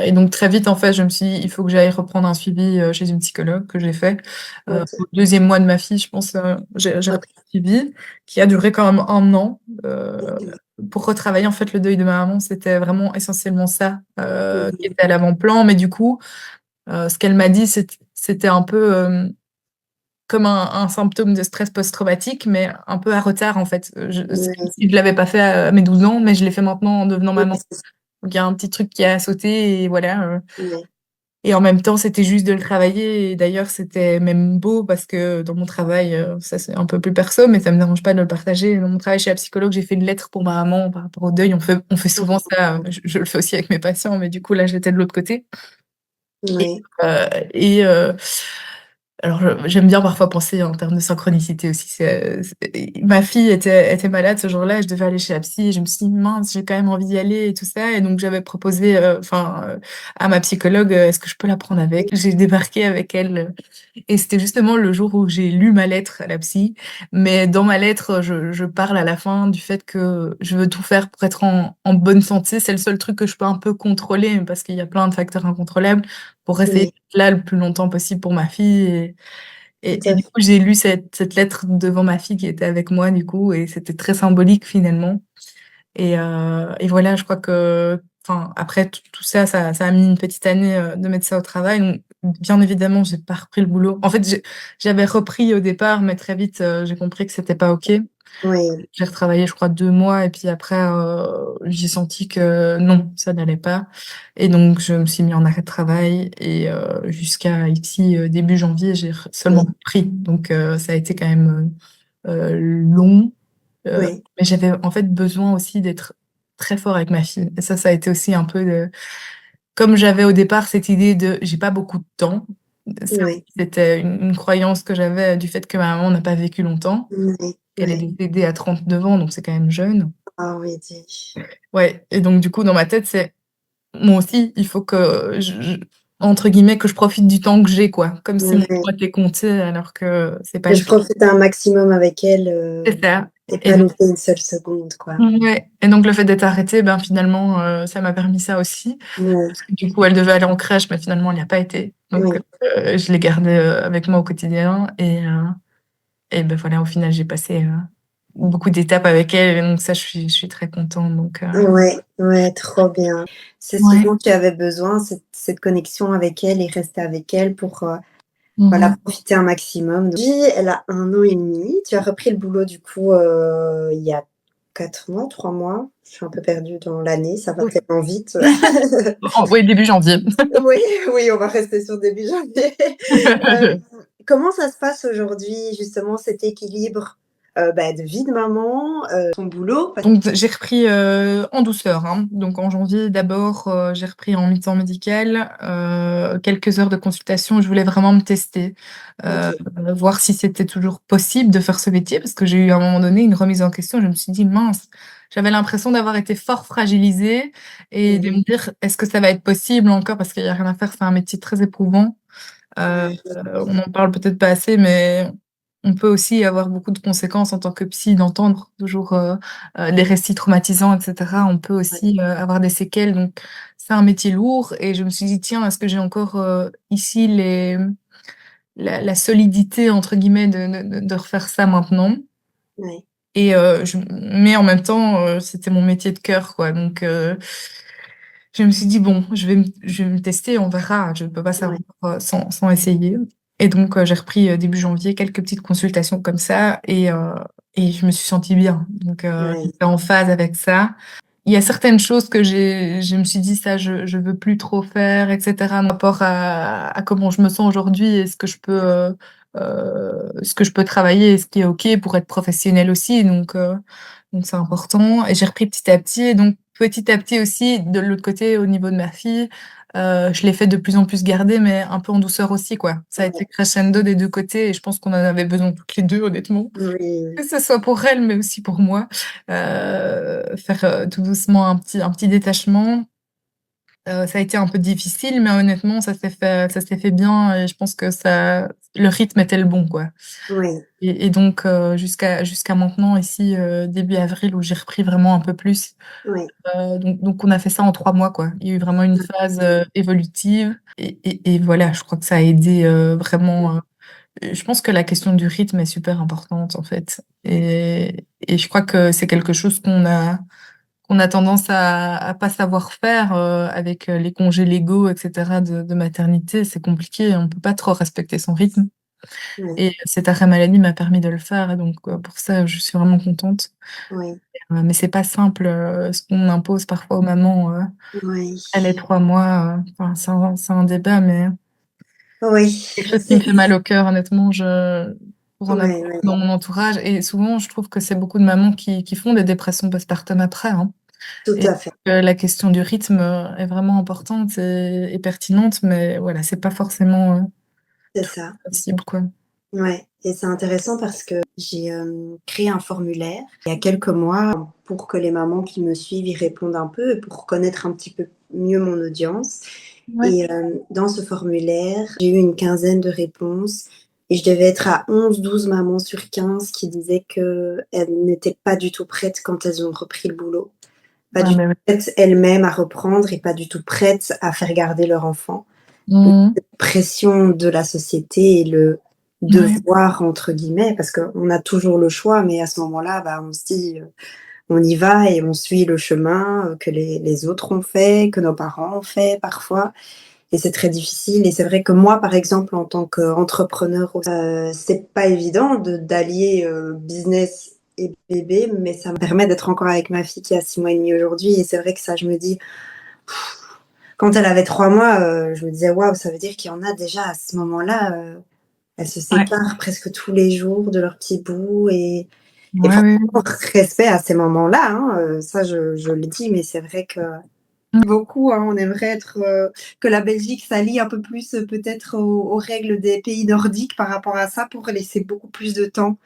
[SPEAKER 2] Et donc très vite, en fait, je me suis dit: «Il faut que j'aille reprendre un suivi, chez une psychologue», que j'ai fait.
[SPEAKER 1] OK,
[SPEAKER 2] Au 2e mois de ma fille, je pense, j'ai
[SPEAKER 1] OK,
[SPEAKER 2] repris un suivi qui a duré quand même 1 an,
[SPEAKER 1] OK.
[SPEAKER 2] pour retravailler, en fait, le deuil de ma maman. C'était vraiment essentiellement ça, qui
[SPEAKER 1] Mmh.
[SPEAKER 2] était à l'avant-plan. Mais du coup, ce qu'elle m'a dit, c'était un peu, comme un symptôme de stress post-traumatique, mais un peu à retard, en fait. C'est comme
[SPEAKER 1] Ouais,
[SPEAKER 2] si je l'avais pas fait à mes 12 ans, mais je l'ai fait maintenant en devenant
[SPEAKER 1] oui,
[SPEAKER 2] maman.
[SPEAKER 1] c'est ça,
[SPEAKER 2] Donc il y a un petit truc qui a sauté et voilà,
[SPEAKER 1] ouais,
[SPEAKER 2] et en même temps, c'était juste de le travailler et d'ailleurs, c'était même beau parce que dans mon travail, ça c'est un peu plus perso, mais ça me dérange pas de le partager. Dans mon travail chez la psychologue, j'ai fait une lettre pour ma maman par rapport au deuil. On fait souvent ça, je le fais aussi avec mes patients, mais du coup là, j'étais de l'autre côté et
[SPEAKER 1] ouais,
[SPEAKER 2] heu et alors, j'aime bien parfois penser en termes de synchronicité aussi. Ma fille était malade ce jour-là, je devais aller chez la psy et je me suis dit: «Mince, j'ai quand même envie d'y aller et tout ça» et donc j'avais proposé, à ma psychologue, «Est-ce que je peux la prendre avec?» J'ai débarqué avec elle, et c'était justement le jour où j'ai lu ma lettre à la psy. Mais dans ma lettre, je parle à la fin du fait que je veux tout faire pour être en bonne santé. C'est le seul truc que je peux un peu contrôler parce qu'il y a plein de facteurs incontrôlables, pour essayer
[SPEAKER 1] ouais,
[SPEAKER 2] d'être là le plus longtemps possible pour ma fille
[SPEAKER 1] tout
[SPEAKER 2] et
[SPEAKER 1] à
[SPEAKER 2] du
[SPEAKER 1] fait,
[SPEAKER 2] coup, j'ai lu cette lettre devant ma fille qui était avec moi du coup et c'était très symbolique finalement et voilà, je crois que enfin, après tout ça, ça a mis une petite année, de mettre ça au travail. Donc bien évidemment, j'ai pas repris le boulot. En fait, j'avais repris au départ, mais très vite, j'ai compris que c'était pas OK.
[SPEAKER 1] ouais,
[SPEAKER 2] J'ai retravaillé, je crois 2 mois et puis après, j'ai senti que non, ça n'allait pas et donc je me suis mis en arrêt de travail et jusqu'à ici, début janvier, j'ai seulement
[SPEAKER 1] ouais,
[SPEAKER 2] repris. Donc ça a été quand même, long
[SPEAKER 1] Oui,
[SPEAKER 2] mais j'avais en fait besoin aussi d'être très fort avec ma fille et ça a été aussi un peu de comme j'avais au départ cette idée de j'ai pas beaucoup de temps, ça
[SPEAKER 1] oui,
[SPEAKER 2] c'était une croyance que j'avais du fait que ma maman n'a pas vécu longtemps,
[SPEAKER 1] oui,
[SPEAKER 2] qu'elle est
[SPEAKER 1] oui.
[SPEAKER 2] décédée à 39 ans, donc c'est quand même jeune.
[SPEAKER 1] Ah oui, dis.
[SPEAKER 2] Ouais et donc du coup, dans ma tête, c'est moi aussi, il faut que entre guillemets, «que je profite du temps que j'ai» quoi, comme si mon
[SPEAKER 1] Ouais.
[SPEAKER 2] temps était compté alors que c'est pas
[SPEAKER 1] Que
[SPEAKER 2] le
[SPEAKER 1] je
[SPEAKER 2] cas.
[SPEAKER 1] profite un maximum avec elle,
[SPEAKER 2] C'est ça
[SPEAKER 1] et
[SPEAKER 2] et
[SPEAKER 1] pas louper une seule seconde, quoi.
[SPEAKER 2] ouais et donc le fait d'être arrêtée, ben, finalement, ça m'a permis ça aussi.
[SPEAKER 1] Ouais,
[SPEAKER 2] Parce que du coup, elle devait aller en crèche, mais finalement, elle n'y a pas été. Donc,
[SPEAKER 1] oui,
[SPEAKER 2] je l'ai gardée, avec moi au quotidien et ben, voilà, au final, j'ai passé, beaucoup d'étapes avec elle et donc ça, je suis très contente donc
[SPEAKER 1] ouais, ouais, trop bien. C'est ce
[SPEAKER 2] ouais.
[SPEAKER 1] dont tu avais besoin, cette connexion avec elle et rester avec elle pour, voilà,
[SPEAKER 2] Mmh.
[SPEAKER 1] profiter un maximum. Puis elle a 1 an et demi. Tu as repris le boulot du coup, il y a 4 mois, 3 mois? Je suis un peu perdue dans l'année, ça va
[SPEAKER 2] Oui.
[SPEAKER 1] tellement vite.
[SPEAKER 2] Oui, début janvier.
[SPEAKER 1] Oui, oui, on va rester sur début janvier. Hem, Comment ça se passe aujourd'hui, justement, cet équilibre, bah, de vie de maman, ton boulot?
[SPEAKER 2] Donc j'ai repris, en douceur, hein. Donc en janvier d'abord, j'ai repris en mi-temps médical, quelques heures de consultation. Je voulais vraiment me tester, heu,
[SPEAKER 1] OK.
[SPEAKER 2] voir si c'était toujours possible de faire ce métier parce que j'ai eu à un moment donné une remise en question. Je me suis dit: «Mince», j'avais l'impression d'avoir été fort fragilisée et de
[SPEAKER 1] Mmh.
[SPEAKER 2] me dire: «Est-ce que ça va être possible encore?» parce qu'il y a rien à faire, c'est un métier très éprouvant. Heu,
[SPEAKER 1] Ouais,
[SPEAKER 2] on en parle peut-être pas assez, mais on peut aussi avoir beaucoup de conséquences en tant que psy, d'entendre toujours, des récits traumatisants et cetera. On peut
[SPEAKER 1] ouais,
[SPEAKER 2] aussi, avoir des séquelles, donc c'est un métier lourd et je me suis dit: «Tiens, est-ce que j'ai encore, ici la «solidité» entre guillemets de refaire ça maintenant?»
[SPEAKER 1] ouais,
[SPEAKER 2] et mais en même temps, c'était mon métier de cœur, quoi, donc je me suis dit: «Bon, je vais me tester, on verra, je ne peux pas savoir,
[SPEAKER 1] ouais,
[SPEAKER 2] sans essayer» et donc j'ai repris, début janvier quelques petites consultations comme ça et je me suis sentie bien. Donc
[SPEAKER 1] ouais,
[SPEAKER 2] j'étais en phase avec ça. Il y a certaines choses que je me suis dit: «Ça, je veux plus trop faire» et cetera, par rapport à comment je me sens aujourd'hui et ce que je peux travailler et ce qui est OK pour être professionnelle aussi, donc c'est important et j'ai repris petit à petit et donc petit à petit aussi, de l'autre côté, au niveau de ma fille, je l'ai fait de plus en plus garder, mais un peu en douceur aussi, quoi. Ça a été
[SPEAKER 1] ouais.
[SPEAKER 2] crescendo des 2 côtés et je pense qu'on en avait besoin toutes les 2, honnêtement.
[SPEAKER 1] Oui,
[SPEAKER 2] Que ce soit pour elle, mais aussi pour moi. Faire, tout doucement un petit détachement. Ça a été un peu difficile, mais honnêtement, ça s'est fait bien et je pense que ça le rythme était le bon, quoi.
[SPEAKER 1] oui,
[SPEAKER 2] Et donc jusqu'à maintenant ici, début avril où j'ai repris vraiment un peu plus.
[SPEAKER 1] oui.
[SPEAKER 2] Donc on a fait ça en 3 mois, quoi. Il y a eu vraiment une phase,
[SPEAKER 1] OK.
[SPEAKER 2] évolutive et voilà, je crois que ça a aidé, vraiment, je pense que la question du rythme est super importante, en fait et je crois que c'est quelque chose qu'on a tendance à pas savoir faire, avec, les congés légaux et cetera de maternité. C'est compliqué, on peut pas trop respecter son rythme
[SPEAKER 1] Oui,
[SPEAKER 2] et cet arrêt maladie m'a permis de le faire et donc pour ça, je suis vraiment contente.
[SPEAKER 1] oui,
[SPEAKER 2] Mais c'est pas simple, ce qu'on impose parfois aux mamans,
[SPEAKER 1] oui,
[SPEAKER 2] à les 3 mois, enfin, c'est un débat, mais
[SPEAKER 1] oui,
[SPEAKER 2] quelque chose qui me
[SPEAKER 1] c'est
[SPEAKER 2] fait mal au cœur, honnêtement. Pour en avoir
[SPEAKER 1] ouais, ouais,
[SPEAKER 2] dans mon entourage et souvent, je trouve que c'est beaucoup de mamans qui font des dépressions postpartum après, hein
[SPEAKER 1] tout
[SPEAKER 2] et
[SPEAKER 1] à fait,
[SPEAKER 2] la question du rythme, est vraiment importante et pertinente, mais voilà, c'est pas forcément,
[SPEAKER 1] c'est
[SPEAKER 2] toujours
[SPEAKER 1] ça.
[SPEAKER 2] possible, quoi.
[SPEAKER 1] Ouais et c'est intéressant parce que j'ai, créé un formulaire il y a quelques mois pour que les mamans qui me suivent y répondent un peu et pour connaître un petit peu mieux mon audience
[SPEAKER 2] Ouais.
[SPEAKER 1] et dans ce formulaire, j'ai eu une quinzaine de réponses et je devais être à 11-12 mamans sur 15 qui disaient qu'elles n'étaient pas du tout prêtes quand elles ont repris le boulot. Pas
[SPEAKER 2] Ah
[SPEAKER 1] du tout
[SPEAKER 2] mais oui.
[SPEAKER 1] prêtes elles-mêmes à reprendre et pas du tout prêtes à faire garder leur enfant.
[SPEAKER 2] Mmh.
[SPEAKER 1] Pression de la société et le
[SPEAKER 2] Ouais.
[SPEAKER 1] «devoir» entre guillemets, parce qu'on a toujours le choix, mais à ce moment-là, bah, on se dit, on y va et on suit le chemin, que les autres ont fait, que nos parents ont fait parfois et c'est très difficile et c'est vrai que moi, par exemple, en tant qu'entrepreneur, c'est pas évident de d'allier, business et bébé, mais ça me permet d'être encore avec ma fille qui a 6 mois et demi aujourd'hui et c'est vrai que ça, je me dis: quand elle avait 3 mois, je me disais: «Waouh, ça veut dire qu'il y en a déjà à ce moment-là, elles se
[SPEAKER 2] Ouais.
[SPEAKER 1] séparent presque tous les jours de leur petit bout» et Et
[SPEAKER 2] Ouais, ouais.
[SPEAKER 1] franchement, respect à ces moments-là, hein, ça je le dis, mais c'est vrai que
[SPEAKER 2] Mmh.
[SPEAKER 1] beaucoup, hein, on aimerait être, que la Belgique s'allie un peu plus, peut-être aux règles des pays nordiques par rapport à ça, pour laisser beaucoup plus de temps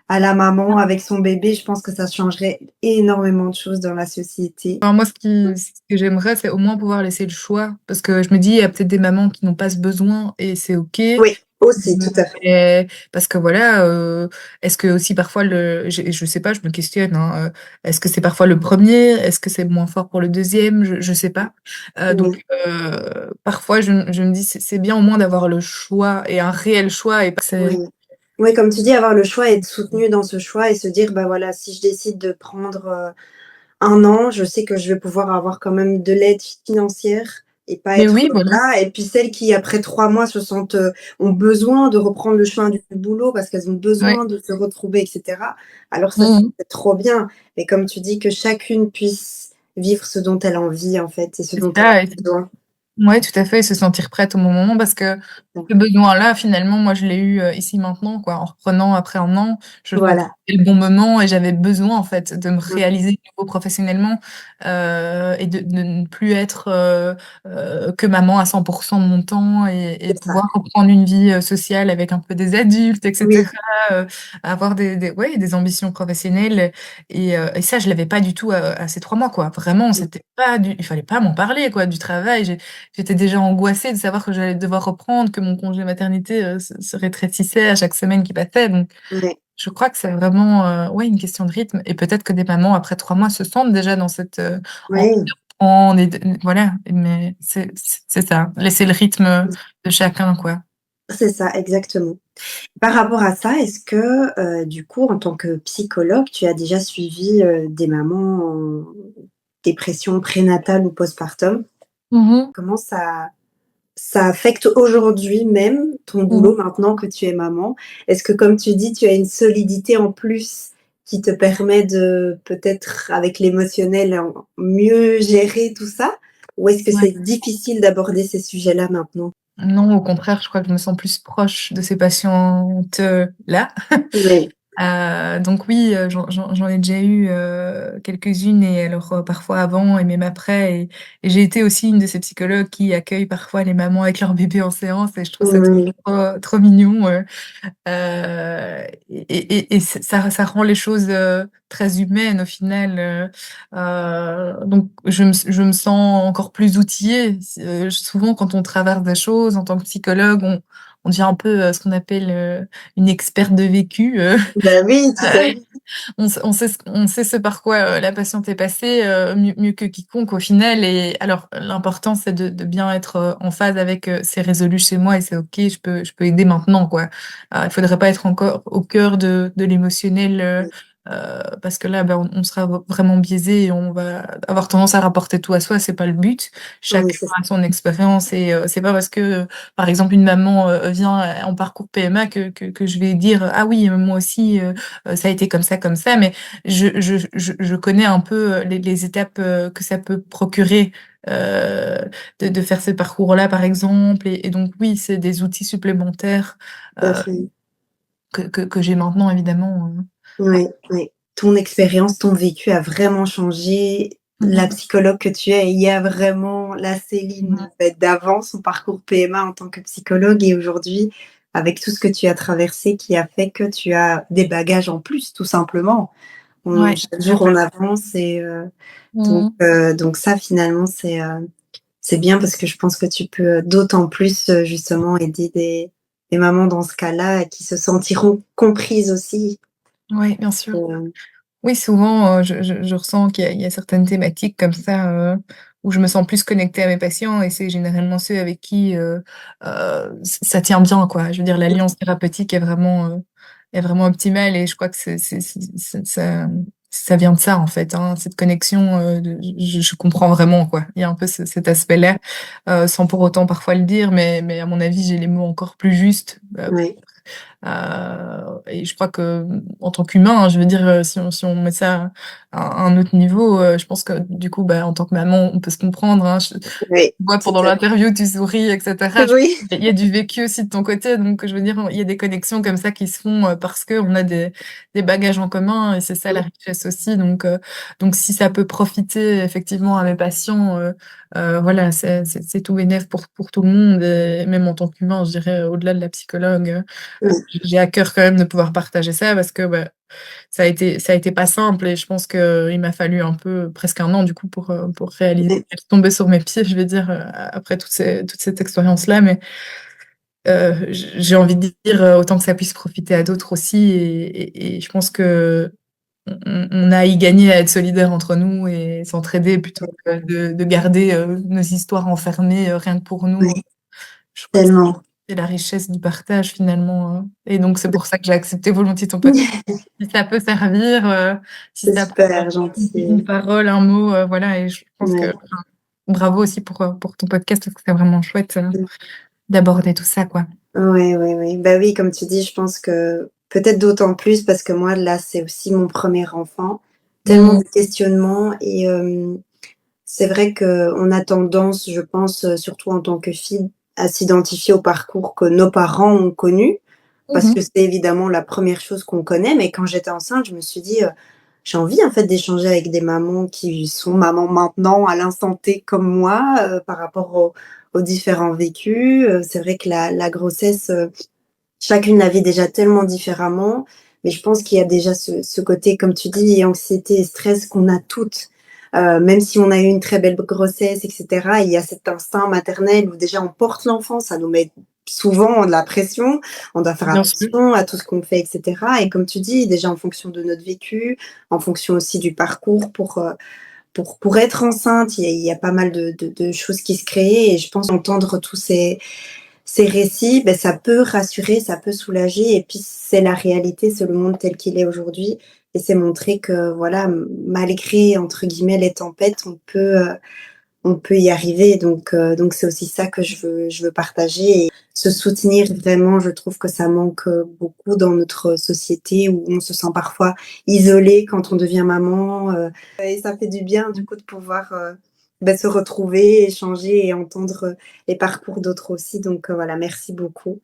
[SPEAKER 1] à la maman avec son bébé. Je pense que ça changerait énormément de choses dans la société.
[SPEAKER 2] Enfin, moi, ce que j'aimerais, c'est au moins pouvoir laisser le choix parce que je me dis: «Il y a peut-être des mamans qui n'ont pas ce besoin et c'est OK».
[SPEAKER 1] Oui, aussi, tout à fait.
[SPEAKER 2] Mais parce que voilà, est-ce que aussi parfois je sais pas, je me questionne, hein, est-ce que c'est parfois le premier? Est-ce que c'est moins fort pour le deuxième? Je sais pas. Donc
[SPEAKER 1] Oui,
[SPEAKER 2] parfois je me dis: «C'est bien au moins d'avoir le choix et un réel choix et pas
[SPEAKER 1] oui.
[SPEAKER 2] c'est».
[SPEAKER 1] Oui, comme tu dis, avoir le choix et être soutenu dans ce choix et se dire: «Bah, voilà, si je décide de prendre, 1 an, je sais que je vais pouvoir avoir quand même de l'aide financière et pas
[SPEAKER 2] Mais
[SPEAKER 1] être,
[SPEAKER 2] oui, voilà.
[SPEAKER 1] là». Et puis celles qui après 3 mois se sentent, ont besoin de reprendre le chemin du boulot parce qu'elles ont
[SPEAKER 2] Ouais.
[SPEAKER 1] besoin de se retrouver et cetera. Alors ça,
[SPEAKER 2] Mmh mh.
[SPEAKER 1] c'est trop bien. Mais comme tu dis, que chacune puisse vivre ce dont elle a envie en fait et ce
[SPEAKER 2] C'est
[SPEAKER 1] dont elle a
[SPEAKER 2] ça.
[SPEAKER 1] besoin.
[SPEAKER 2] Ouais, tout à fait, et se sentir prête au bon moment parce que ce besoin-là, finalement, moi, je l'ai eu, ici maintenant, quoi. En reprenant après 1 an, je sentais que
[SPEAKER 1] Voilà.
[SPEAKER 2] c'était le bon moment et j'avais besoin, en fait, de me
[SPEAKER 1] Mmh,
[SPEAKER 2] réaliser de nouveau professionnellement, et de ne plus être, que maman à 100 de mon temps et de
[SPEAKER 1] c'est ça.
[SPEAKER 2] pouvoir reprendre une vie, sociale avec un peu des adultes et cetera,
[SPEAKER 1] Oui,
[SPEAKER 2] avoir des ouais, des ambitions professionnelles et ça, je l'avais pas du tout à ces 3 mois, quoi. Vraiment,
[SPEAKER 1] mmh,
[SPEAKER 2] c'était pas du il fallait pas m'en parler, quoi, du travail. J'étais déjà angoissée de savoir que j'allais devoir reprendre, que mon congé maternité, se rétrécissait à chaque semaine qui passait, donc
[SPEAKER 1] ouais,
[SPEAKER 2] je crois que c'est vraiment, ouais, une question de rythme et peut-être que des mamans après 3 mois se sentent déjà dans cette, envie
[SPEAKER 1] ouais,
[SPEAKER 2] de reprendre et de voilà, mais c'est ça, laisser le rythme, de chacun, quoi.
[SPEAKER 1] c'est ça, exactement. Par rapport à ça, est-ce que, du coup, en tant que psychologue, tu as déjà suivi, des mamans en dépression prénatale ou postpartum?
[SPEAKER 2] Mmh mh.
[SPEAKER 1] Comment ça affecte aujourd'hui même ton
[SPEAKER 2] Mmh.
[SPEAKER 1] boulot maintenant que tu es maman? Est-ce que, comme tu dis, tu as une solidité en plus qui te permet de peut-être, avec l'émotionnel, mieux gérer tout ça? Ou est-ce que
[SPEAKER 2] Ouais.
[SPEAKER 1] c'est difficile d'aborder ces sujets-là maintenant?
[SPEAKER 2] Non, au contraire, je crois que je me sens plus proche de ces patientes, là.
[SPEAKER 1] Oui,
[SPEAKER 2] Donc oui, j'en ai déjà eu, quelques-unes et alors, parfois avant et même après et j'ai été aussi une de ces psychologues qui accueillent parfois les mamans avec leur bébé en séance et je trouve ça
[SPEAKER 1] oui,
[SPEAKER 2] trop mignon, et ça rend les choses, très humaines au final, donc je me sens encore plus outillée. Souvent quand on traverse des choses en tant que psychologue, on devient un peu, ce qu'on appelle, une experte de vécu,
[SPEAKER 1] bah, oui, tout à fait.
[SPEAKER 2] on sait ce par quoi, la patiente est passée, mieux que quiconque au final et alors l'important c'est de bien être, en phase avec, «C'est résolu chez moi et c'est OK, je peux aider maintenant», quoi. Il faudrait pas être encore au cœur de l'émotionnel, parce que là, bah, on sera vraiment biaisé et on va avoir tendance à rapporter tout à soi, c'est pas le but.
[SPEAKER 1] Oui,
[SPEAKER 2] Chacun
[SPEAKER 1] c'est ça.
[SPEAKER 2] a son expérience et c'est pas parce que, par exemple, une maman, vient, en parcours PMA que je vais dire: «Ah oui, moi aussi, ça a été comme ça», mais je connais un peu, les étapes, que ça peut procurer, heu, de faire ce parcours-là, par exemple et donc oui, c'est des outils supplémentaires,
[SPEAKER 1] Tout à
[SPEAKER 2] heu,
[SPEAKER 1] fait.
[SPEAKER 2] que j'ai maintenant évidemment,
[SPEAKER 1] Oui, oui. Ton expérience, ton vécu a vraiment changé
[SPEAKER 2] Mmh
[SPEAKER 1] la
[SPEAKER 2] mh.
[SPEAKER 1] psychologue que tu es. Il y a vraiment la
[SPEAKER 2] Mmh
[SPEAKER 1] Céline,
[SPEAKER 2] mh.
[SPEAKER 1] en fait, d'avant, son parcours PMA en tant que psychologue et aujourd'hui, avec tout ce que tu as traversé qui a fait que tu as des bagages en plus, tout simplement.
[SPEAKER 2] Ouais,
[SPEAKER 1] Chaque
[SPEAKER 2] tout à
[SPEAKER 1] jour
[SPEAKER 2] fait.
[SPEAKER 1] on avance et
[SPEAKER 2] Mmh mh.
[SPEAKER 1] donc ça finalement c'est bien parce que je pense que tu peux, d'autant plus, justement aider des mamans dans ce cas-là qui se sentiront comprises aussi.
[SPEAKER 2] Ouais, bien sûr.
[SPEAKER 1] Heu,
[SPEAKER 2] Oui, souvent, je ressens qu'il y a certaines thématiques comme ça, où je me sens plus connectée à mes patients et c'est généralement ceux avec qui, ça tient bien, quoi. Je veux dire l'alliance thérapeutique est vraiment optimale et je crois que c'est ça vient de ça, en fait, hein, cette connexion, de je comprends vraiment, quoi. Il y a un peu cet aspect-là, sans pour autant parfois le dire, mais à mon avis, j'ai les mots encore plus justes,
[SPEAKER 1] ouais.
[SPEAKER 2] Et je crois que en tant qu'humain, hein, je veux dire, si on met ça à un autre niveau, je pense que du coup, bah, en tant que maman, on peut se comprendre, hein. Je
[SPEAKER 1] Oui,
[SPEAKER 2] vois
[SPEAKER 1] tout
[SPEAKER 2] pendant
[SPEAKER 1] à fait.
[SPEAKER 2] l'interview, tu souris, et cetera. Je
[SPEAKER 1] Oui,
[SPEAKER 2] il y a du vécu aussi de ton côté, donc je veux dire, il y a des connexions comme ça qui se font, parce qu'on a des bagages en commun et c'est ça la richesse aussi. Donc si ça peut profiter effectivement à mes patients, voilà, c'est tout bénef pour tout le monde et même en tant qu'humain, je dirais, au-delà de la psychologue,
[SPEAKER 1] oui,
[SPEAKER 2] j'ai à cœur quand même de pouvoir partager ça parce que, bah, ça a été pas simple et je pense qu'il m'a fallu un peu presque 1 an du coup pour réaliser,
[SPEAKER 1] oui,
[SPEAKER 2] tomber sur mes pieds, je vais dire, après toute cette expérience-là. Mais j'ai envie de dire, autant que ça puisse profiter à d'autres aussi et je pense qu'on on a à y gagner à être solidaires entre nous et s'entraider plutôt que de garder, nos histoires enfermées, rien que pour nous.
[SPEAKER 1] oui,
[SPEAKER 2] Je crois que
[SPEAKER 1] tellement.
[SPEAKER 2] c'est la richesse du partage finalement, et donc c'est pour ça que j'ai accepté volontiers ton podcast. Si ça peut servir, si
[SPEAKER 1] C'est
[SPEAKER 2] ça peut
[SPEAKER 1] super
[SPEAKER 2] une
[SPEAKER 1] gentil.
[SPEAKER 2] parole, un mot, voilà. Et je pense que
[SPEAKER 1] Ouais.
[SPEAKER 2] bravo aussi pour ton podcast parce que c'est vraiment chouette, d'aborder tout ça, quoi.
[SPEAKER 1] Ouais, ouais, ouais. Bah, oui, comme tu dis, je pense que peut-être d'autant plus parce que moi, là, c'est aussi mon premier enfant. Tellement
[SPEAKER 2] Mmh.
[SPEAKER 1] de questionnements et c'est vrai qu'on a tendance, je pense, surtout en tant que fille, à s'identifier au parcours que nos parents ont connu,
[SPEAKER 2] Mmh
[SPEAKER 1] parce
[SPEAKER 2] mh.
[SPEAKER 1] que c'est évidemment la première chose qu'on connaît. Mais quand j'étais enceinte, je me suis dit, «J'ai envie, en fait, d'échanger avec des mamans qui sont mamans maintenant, à l'instant T, comme moi, par rapport aux différents vécus». C'est vrai que la grossesse, chacune la vit déjà tellement différemment, mais je pense qu'il y a déjà ce côté, comme tu dis, anxiété et stress qu'on a toutes. Même si on a eu une très belle grossesse, et cetera, il y a cet instinct maternel où déjà on porte l'enfant, ça nous met souvent de la pression, on doit faire
[SPEAKER 2] Bien sûr.
[SPEAKER 1] attention à tout ce qu'on fait, et cetera, et comme tu dis, déjà en fonction de notre vécu, en fonction aussi du parcours pour être enceinte, il y a pas mal de choses qui se créent et je pense entendre tous ces récits, ben ça peut rassurer, ça peut soulager et puis c'est la réalité, c'est le monde tel qu'il est aujourd'hui et c'est montrer que voilà, malgré entre guillemets «les tempêtes», on peut y arriver donc c'est aussi ça que je veux partager et se soutenir vraiment, je trouve que ça manque, beaucoup dans notre société où on se sent parfois isolé quand on devient maman, et ça fait du bien du coup de pouvoir, se retrouver, échanger et entendre, les parcours d'autres aussi donc voilà, merci beaucoup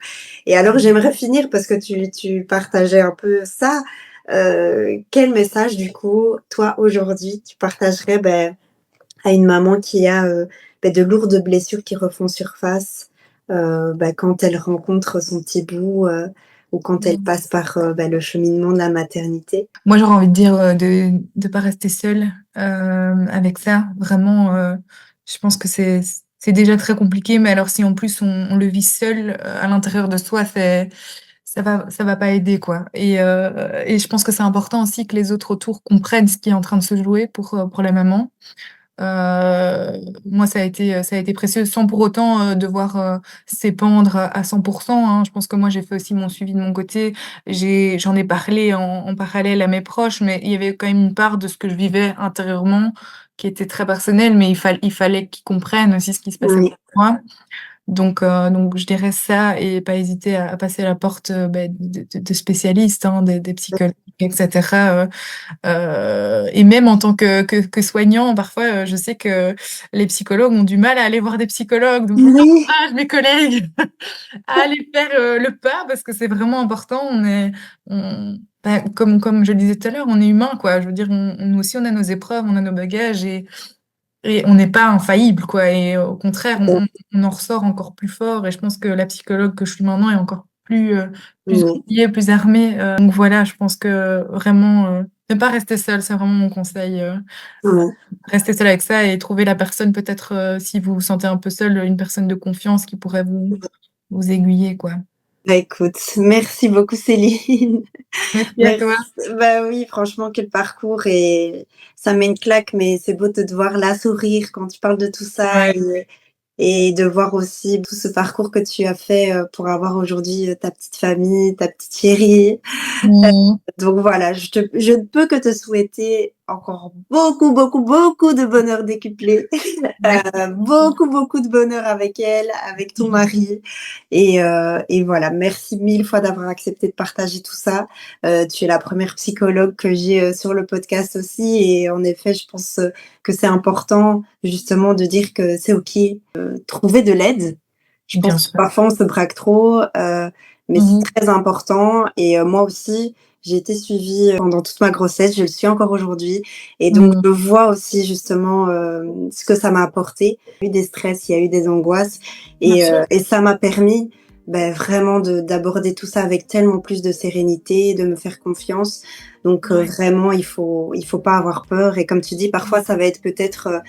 [SPEAKER 1] et alors j'aimerais finir parce que tu partageais un peu ça, quel message du coup, toi aujourd'hui, tu partagerais, à une maman qui a, de lourdes blessures qui refont surface, quand elle rencontre son petit bout, ou quand elle
[SPEAKER 2] Mmh.
[SPEAKER 1] passe par, le cheminement de la maternité.
[SPEAKER 2] Moi, j'aurais envie de dire, de pas rester seule, avec ça. Vraiment, je pense que c'est déjà très compliqué, mais alors si en plus on le vit seul, à l'intérieur de soi, ça va pas aider, quoi. Et je pense que c'est important aussi que les autres autour comprennent ce qui est en train de se jouer pour la maman. Moi, ça a été précieux sans pour autant, devoir, s'épandre à 100 hein. Je pense que moi, j'ai fait aussi mon suivi de mon côté. J'en ai parlé en parallèle à mes proches, mais il y avait quand même une part de ce que je vivais intérieurement qui était très personnelle, mais il fallait qu'ils comprennent aussi ce qui se passait
[SPEAKER 1] Oui,
[SPEAKER 2] pour moi. Donc je dirais ça et pas hésiter à passer à la porte, de spécialistes, hein, des psychologues et cetera, et même en tant que soignant, parfois, je sais que les psychologues ont du mal à aller voir des psychologues, donc
[SPEAKER 1] oui,
[SPEAKER 2] j'encourage mes collègues à aller faire, le pas parce que c'est vraiment important. Comme je le disais tout à l'heure, on est humain, quoi. Je veux dire, nous aussi, on a nos épreuves, on a nos bagages et on n'est pas infaillible, quoi. Et au contraire, on en ressort encore plus fort et je pense que la psychologue que je suis maintenant est encore plus
[SPEAKER 1] oui,
[SPEAKER 2] outillée, plus armée, donc voilà, je pense que vraiment, ne pas rester seule, c'est vraiment mon conseil,
[SPEAKER 1] oui.
[SPEAKER 2] rester seule avec ça et trouver la personne peut-être, si vous vous sentez un peu seule, une personne de confiance qui pourrait vous aiguiller, quoi.
[SPEAKER 1] Bah, écoute, merci beaucoup Céline.
[SPEAKER 2] Merci à
[SPEAKER 1] Merci.
[SPEAKER 2] toi.
[SPEAKER 1] Bah, oui, franchement, quel parcours et ça met une claque, mais c'est beau de te voir là sourire quand tu parles de tout ça
[SPEAKER 2] Ouais.
[SPEAKER 1] et de voir aussi tout ce parcours que tu as fait, pour avoir aujourd'hui, ta petite famille, ta petite chérie.
[SPEAKER 2] Mmh.
[SPEAKER 1] Donc voilà, je ne peux que te souhaiter encore beaucoup, beaucoup, beaucoup de bonheur décuplé.
[SPEAKER 2] Merci beaucoup.
[SPEAKER 1] Beaucoup, beaucoup de bonheur avec elle, avec ton mari et voilà, merci 1000 fois d'avoir accepté de partager tout ça. Tu es la première psychologue que j'ai, sur le podcast aussi et en effet, je pense, que c'est important justement de dire que c'est OK, trouver de l'aide. Je pense
[SPEAKER 2] Bien
[SPEAKER 1] que
[SPEAKER 2] sûr.
[SPEAKER 1] parfois on se braque trop, mais c'est
[SPEAKER 2] Mmh.
[SPEAKER 1] très important et moi aussi, j'ai été suivie, pendant toute ma grossesse, je le suis encore aujourd'hui et donc
[SPEAKER 2] Mmh.
[SPEAKER 1] je vois aussi justement, ce que ça m'a apporté. Il y a eu des stress, il y a eu des angoisses
[SPEAKER 2] Bien sûr.
[SPEAKER 1] et ça m'a permis, vraiment d'aborder tout ça avec tellement plus de sérénité, de me faire confiance. Donc
[SPEAKER 2] Ouais.
[SPEAKER 1] vraiment il faut pas avoir peur et comme tu dis, parfois ça va être peut-être,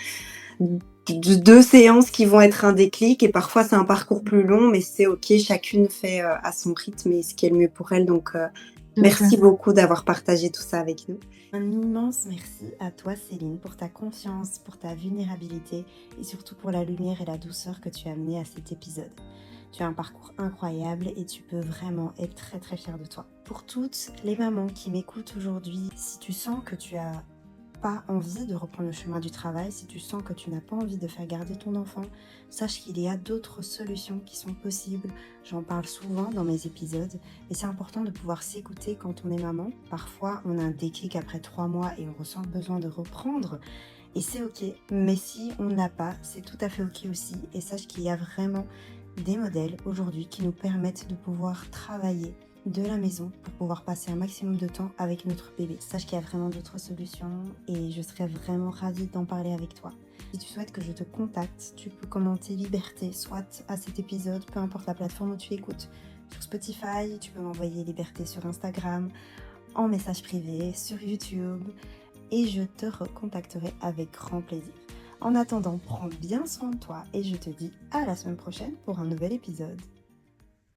[SPEAKER 1] 2 séances qui vont être un déclic et parfois c'est un parcours plus long, mais c'est OK, chacune fait, à son rythme et ce qui est le mieux pour elle donc
[SPEAKER 2] Tout à fait.
[SPEAKER 1] merci beaucoup d'avoir partagé tout ça avec nous. Un immense merci à toi Céline pour ta confiance, pour ta vulnérabilité et surtout pour la lumière et la douceur que tu as amenée à cet épisode. Tu as un parcours incroyable et tu peux vraiment être très très fière de toi. Pour toutes les mamans qui m'écoutent aujourd'hui, si tu sens que tu as pas envie de reprendre le chemin du travail, si tu sens que tu n'as pas envie de faire garder ton enfant, sache qu'il y a d'autres solutions qui sont possibles. J'en parle souvent dans mes épisodes et c'est important de pouvoir s'écouter quand on est maman. Parfois, on a un déclic après 3 mois et on ressent le besoin de reprendre et c'est OK. Mais si on n'a pas, c'est tout à fait OK aussi et sache qu'il y a vraiment des modèles aujourd'hui qui nous permettent de pouvoir travailler de la maison pour pouvoir passer un maximum de temps avec notre bébé. Sache qu'il y a vraiment d'autres solutions et je serais vraiment ravie d'en parler avec toi. Si tu souhaites que je te contacte, tu peux commenter Liberté, soit à cet épisode, peu importe la plateforme où tu écoutes. Sur Spotify, tu peux m'envoyer Liberté sur Instagram, en message privé, sur YouTube et je te recontacterai avec grand plaisir. En attendant, prends bien soin de toi et je te dis à la semaine prochaine pour un nouvel épisode.